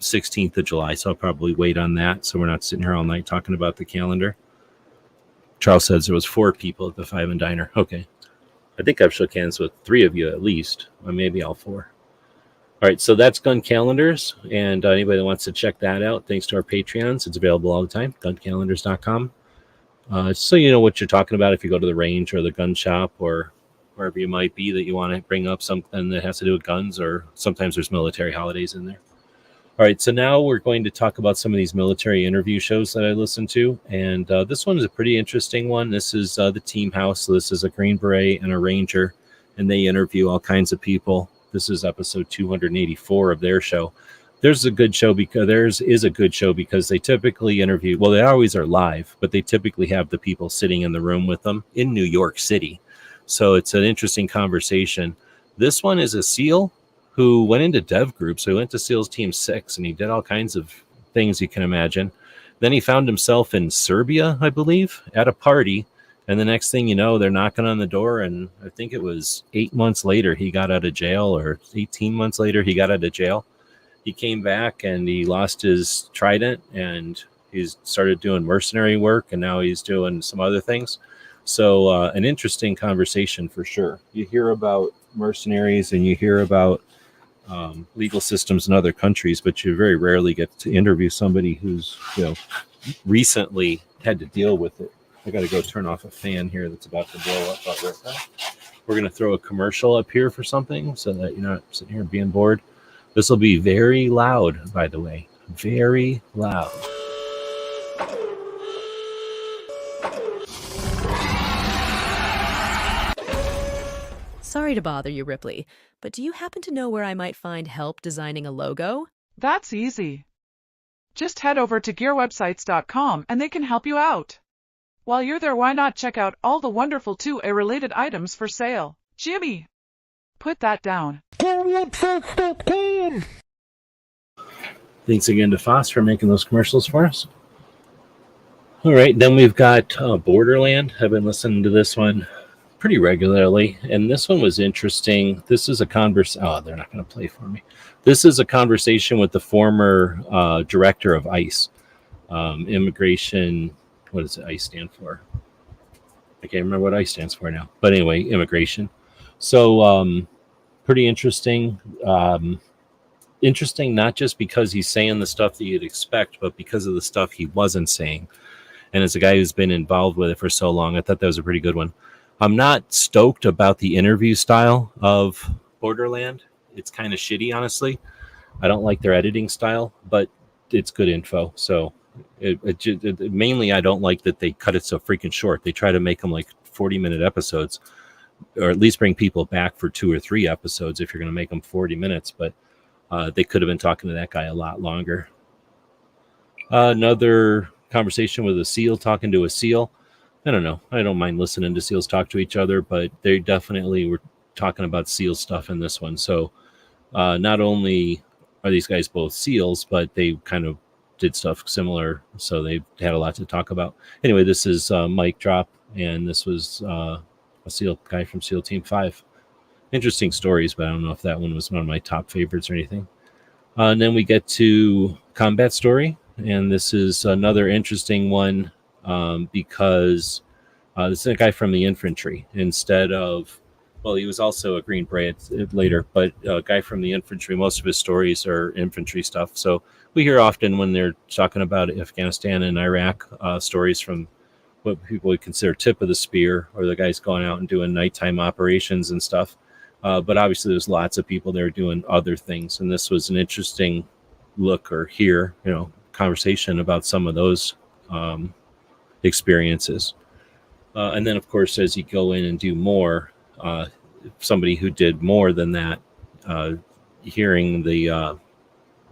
16th of July. So I'll probably wait on that, so we're not sitting here all night talking about the calendar. Charles says there was 4 people at the Five and Diner. Okay. I think I've shook hands with 3 of you at least, or maybe all 4. All right, so that's gun calendars, and anybody that wants to check that out, thanks to our Patreons, it's available all the time, guncalendars.com. So you know what you're talking about if you go to the range or the gun shop or wherever you might be that you want to bring up something that has to do with guns, or sometimes there's military holidays in there. All right, so now we're going to talk about some of these military interview shows that I listen to, and this one is a pretty interesting one. This is the Team House. So this is a Green Beret and a Ranger, and they interview all kinds of people. This is episode 284 of their show. Theirs is a good show because they typically interview, well, they always are live, but they typically have the people sitting in the room with them in New York City. So it's an interesting conversation. This one is a SEAL who went into dev groups. So he went to SEALs Team 6, and he did all kinds of things you can imagine. Then he found himself in Serbia, I believe, at a party. And the next thing you know, they're knocking on the door. And I think it was 8 months later, he got out of jail, or 18 months later, he got out of jail. He came back and he lost his trident, and he's started doing mercenary work, and now he's doing some other things. So an interesting conversation for sure. You hear about mercenaries and you hear about legal systems in other countries, but you very rarely get to interview somebody who's, recently had to deal with it. I got to go turn off a fan here that's about to blow up. We're going to throw a commercial up here for something so that you're not sitting here being bored. This will be very loud, by the way. Very loud. Sorry to bother you, Ripley, but do you happen to know where I might find help designing a logo? That's easy. Just head over to gearwebsites.com and they can help you out. While you're there, why not check out all the wonderful 2A-related items for sale? Jimmy, put that down. Gearwebsites.com. Thanks again to Foss for making those commercials for us. All right, then we've got Borderland. I've been listening to this one pretty regularly, and this one was interesting. This is a they're not going to play for me. This is a conversation with the former director of ICE, immigration. What does ICE stand for? I can't remember what ICE stands for now. But anyway, immigration. So pretty interesting. interesting, not just because he's saying the stuff that you'd expect, but because of the stuff he wasn't saying. And as a guy who's been involved with it for so long, I thought that was a pretty good one. I'm not stoked about the interview style of Borderland. It's kind of shitty, honestly. I don't like their editing style, but it's good info. So mainly, I don't like that they cut it so freaking short. They try to make them like 40-minute episodes, or at least bring people back for 2 or 3 episodes if you're going to make them 40 minutes. But they could have been talking to that guy a lot longer. Another conversation with a SEAL talking to a SEAL. I don't know. I don't mind listening to SEALs talk to each other, but they definitely were talking about SEAL stuff in this one. So not only are these guys both SEALs, but they kind of did stuff similar. So they had a lot to talk about. Anyway, this is Mic Drop, and this was a SEAL guy from SEAL Team 5. Interesting stories, but I don't know if that one was one of my top favorites or anything. And then we get to Combat Story. And this is another interesting one because this is a guy from the infantry instead of, well, he was also a Green Beret later, but a guy from the infantry. Most of his stories are infantry stuff. So we hear often when they're talking about Afghanistan and Iraq, stories from what people would consider tip of the spear, or the guys going out and doing nighttime operations and stuff. But obviously there's lots of people there doing other things. And this was an interesting look or hear, conversation about some of those experiences. And then, of course, as you go in and do more, somebody who did more than that, hearing the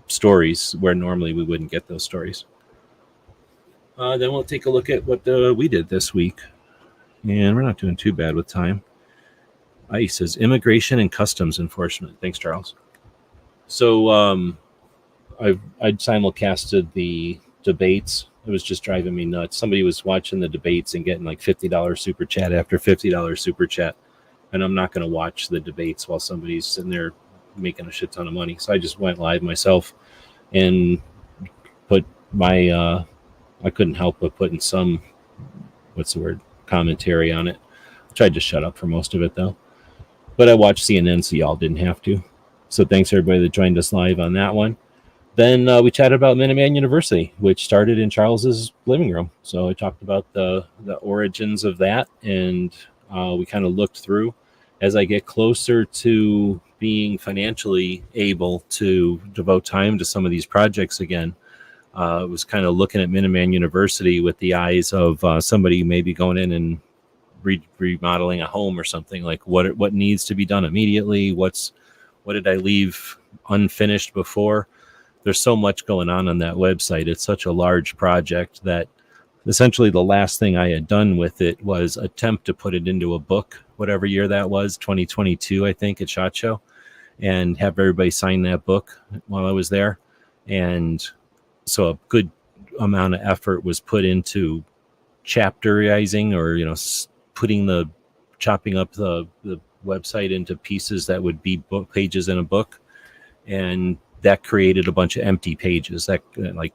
stories where normally we wouldn't get those stories. Then we'll take a look at what we did this week. And we're not doing too bad with time. ICE says Immigration and Customs Enforcement. Thanks, Charles. So, I'd simulcasted the debates. It was just driving me nuts. Somebody was watching the debates and getting like $50 super chat after $50 super chat. And I'm not going to watch the debates while somebody's sitting there making a shit ton of money. So I just went live myself and put my, I couldn't help but putting some, commentary on it. I tried to shut up for most of it though. But I watched CNN, so y'all didn't have to. So thanks everybody that joined us live on that one. Then we chatted about Minuteman University, which started in Charles's living room. So I talked about the origins of that, and we kind of looked through. As I get closer to being financially able to devote time to some of these projects again, I was kind of looking at Minuteman University with the eyes of somebody maybe going in and remodeling a home or something. Like what needs to be done immediately? What did I leave unfinished before? There's so much going on that website. It's such a large project that essentially the last thing I had done with it was attempt to put it into a book, whatever year that was, 2022, I think, at SHOT Show, and have everybody sign that book while I was there. And so a good amount of effort was put into chapterizing, or, chopping up the website into pieces that would be book pages in a book. And that created a bunch of empty pages that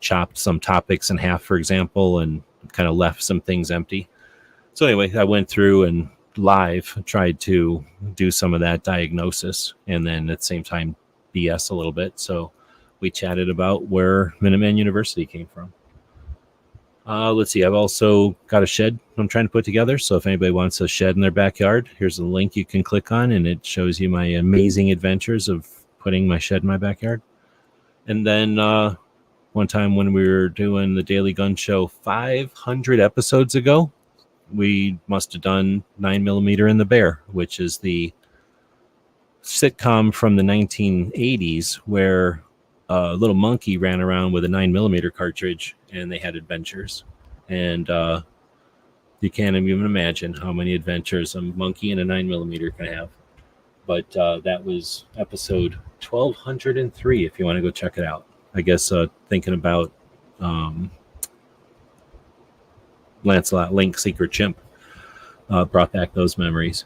chopped some topics in half, for example, and kind of left some things empty. So anyway, I went through and live tried to do some of that diagnosis, and then at the same time BS a little bit. So we chatted about where Minuteman University came from. Let's see. I've also got a shed I'm trying to put together. So if anybody wants a shed in their backyard, here's a link you can click on, and it shows you my amazing adventures of putting my shed in my backyard. And then one time when we were doing the Daily Gun Show 500 episodes ago, we must have done 9mm in the Bear, which is the sitcom from the 1980s where a little monkey ran around with a 9mm cartridge and they had adventures. And you can't even imagine how many adventures a monkey and a 9mm can have. But that was episode 1203 if you want to go check it out. I guess thinking about Lancelot Link Secret Chimp brought back those memories.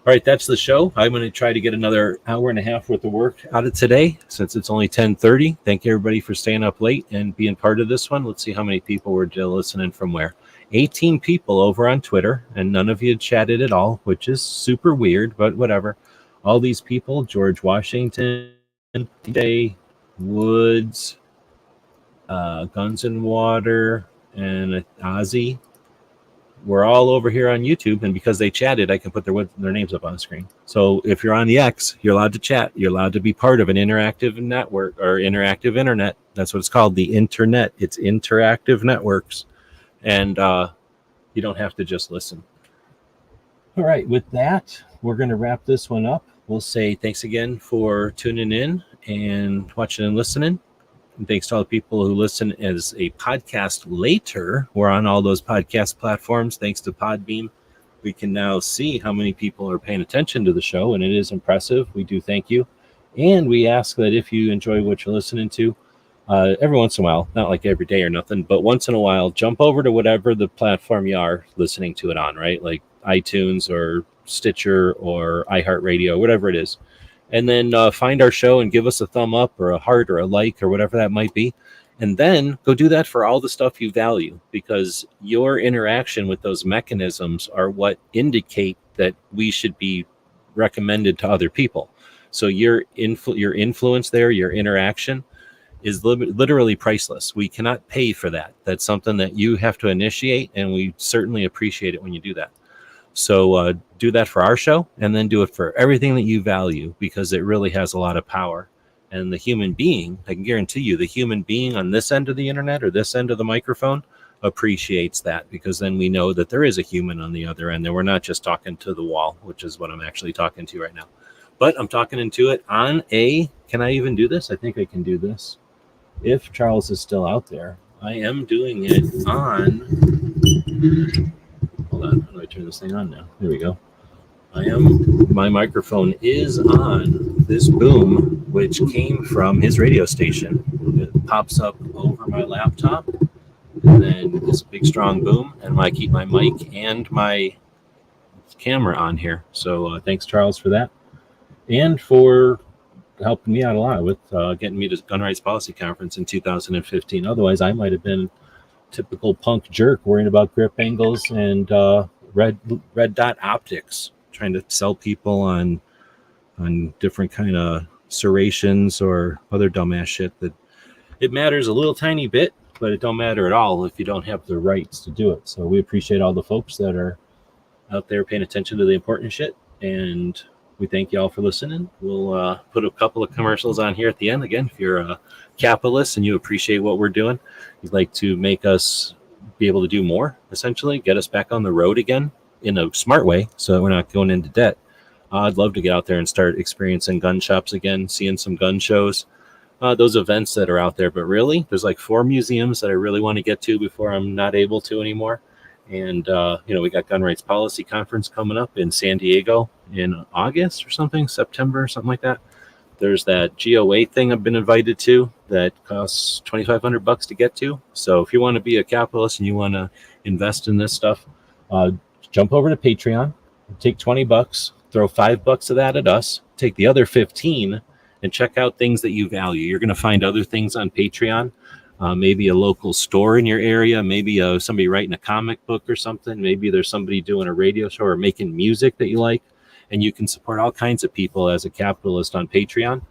All right, that's the show. I'm going to try to get another hour and a half worth of work out of today since it's only 10:30. Thank you, everybody, for staying up late and being part of this one. Let's see how many people were listening from where. 18 people over on Twitter, and none of you chatted at all, which is super weird, but whatever. All these people, George Washington, DJ, Woods, Guns and Water, and Ozzy. We're all over here on YouTube, and because they chatted, I can put their names up on the screen. So if you're on the X, you're allowed to chat. You're allowed to be part of an interactive network or interactive internet. That's what it's called, the internet. It's interactive networks, and you don't have to just listen. All right, with that, we're going to wrap this one up. We'll say thanks again for tuning in and watching and listening. And thanks to all the people who listen as a podcast later. We're on all those podcast platforms. Thanks to Podbeam, we can now see how many people are paying attention to the show, and it is impressive. We do thank you. And we ask that if you enjoy what you're listening to, every once in a while, not like every day or nothing, but once in a while, jump over to whatever the platform you are listening to it on, right? Like iTunes or Stitcher or iHeartRadio, whatever it is. And then find our show and give us a thumb up or a heart or a like or whatever that might be. And then go do that for all the stuff you value, because your interaction with those mechanisms are what indicate that we should be recommended to other people. So your influence there, your interaction is literally priceless. We cannot pay for that. That's something that you have to initiate, and we certainly appreciate it when you do that. So do that for our show, and then do it for everything that you value, because it really has a lot of power. And the human being, I can guarantee you, the human being on this end of the internet or this end of the microphone appreciates that, because then we know that there is a human on the other end, and we're not just talking to the wall, which is what I'm actually talking to right now. But I'm talking into it on can I even do this? I think I can do this. If Charles is still out there, I am doing it on... Hold on, how do I turn this thing on now? There we go. My microphone is on this boom, which came from his radio station. It pops up over my laptop, and then this big strong boom, and I keep my mic and my camera on here. So thanks, Charles, for that, and for helping me out a lot with getting me to Gun Rights Policy Conference in 2015. Otherwise, I might have been typical punk jerk worrying about grip angles and red dot optics, trying to sell people on different kind of serrations or other dumbass shit that it matters a little tiny bit, but it don't matter at all if you don't have the rights to do it. So we appreciate all the folks that are out there paying attention to the important shit, and we thank you all for listening. We'll put a couple of commercials on here at the end. Again, if you're a capitalist and you appreciate what we're doing, you'd like to make us be able to do more, essentially, get us back on the road again in a smart way so that we're not going into debt. I'd love to get out there and start experiencing gun shops again, seeing some gun shows, those events that are out there. But really, there's like 4 museums that I really want to get to before I'm not able to anymore. And, we got Gun Rights Policy Conference coming up in San Diego in August or something, September, something like that. There's that GOA thing I've been invited to that costs $2,500 to get to. So if you want to be a capitalist and you want to invest in this stuff, jump over to Patreon, take $20, throw $5 of that at us, take the other 15 and check out things that you value. You're going to find other things on Patreon. Maybe a local store in your area, maybe somebody writing a comic book or something. Maybe there's somebody doing a radio show or making music that you like, and you can support all kinds of people as a capitalist on Patreon.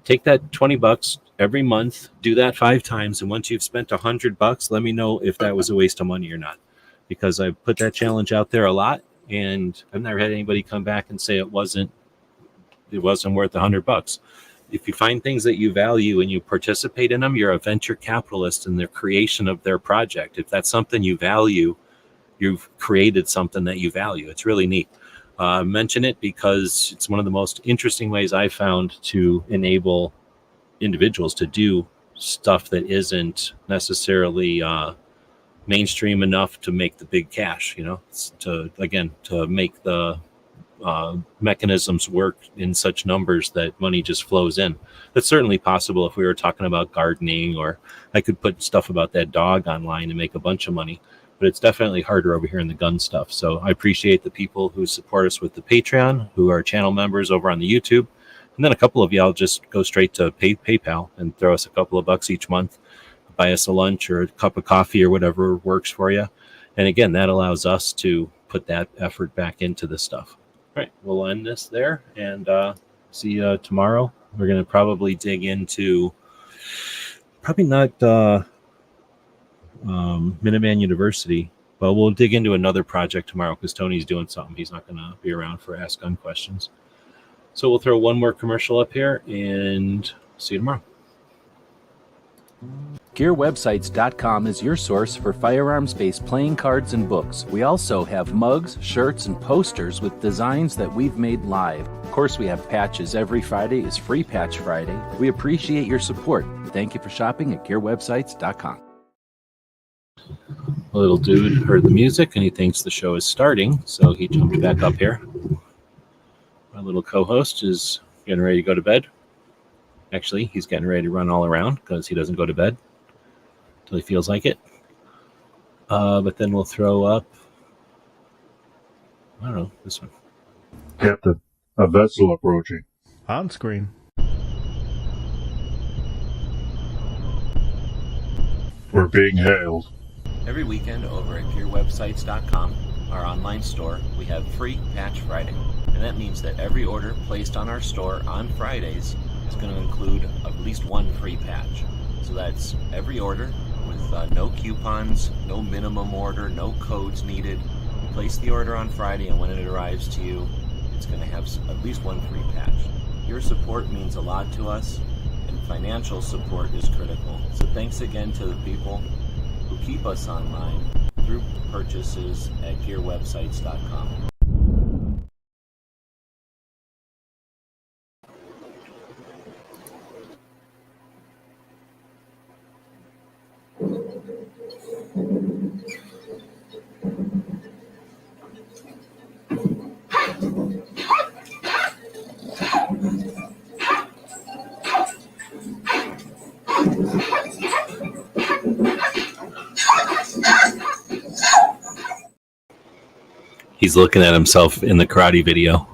Take that $20 every month, do that 5 times, and once you've spent $100, let me know if that was a waste of money or not, because I put that challenge out there a lot, and I've never had anybody come back and say it wasn't worth $100. If you find things that you value and you participate in them, you're a venture capitalist in the creation of their project. If that's something you value, you've created something that you value. It's really neat. Mention it because it's one of the most interesting ways I found to enable individuals to do stuff that isn't necessarily mainstream enough to make the big cash, to make the mechanisms work in such numbers that money just flows in. That's certainly possible if we were talking about gardening, or I could put stuff about that dog online and make a bunch of money, but it's definitely harder over here in the gun stuff. So I appreciate the people who support us with the Patreon, who are channel members over on the YouTube. And then a couple of y'all just go straight to PayPal and throw us a couple of bucks each month, buy us a lunch or a cup of coffee or whatever works for you. And again, that allows us to put that effort back into this stuff. All right, we'll end this there and see you tomorrow. We're going to probably dig into Probably not Minuteman University, but we'll dig into another project tomorrow because Tony's doing something. He's not going to be around for Ask Gun questions. So we'll throw one more commercial up here and see you tomorrow. GearWebsites.com is your source for firearms-based playing cards and books. We also have mugs, shirts, and posters with designs that we've made live. Of course, we have patches. Every Friday is Free Patch Friday. We appreciate your support. Thank you for shopping at GearWebsites.com. A little dude heard the music and he thinks the show is starting, so he jumped back up here. My little co-host is getting ready to go to bed. Actually, he's getting ready to run all around because he doesn't go to bed until he feels like it. But then we'll throw up, I don't know, this one. Captain, a vessel approaching. On screen. We're being hailed. Every weekend over at GearWebsites.com, our online store, we have Free Patch Friday. And that means that every order placed on our store on Fridays is going to include at least one free patch. So that's every order with no coupons, no minimum order, no codes needed. You place the order on Friday, and when it arrives to you, it's going to have at least one free patch. Your support means a lot to us, and financial support is critical. So thanks again to the people who keep us online through purchases at GearWebsites.com. He's looking at himself in the karate video.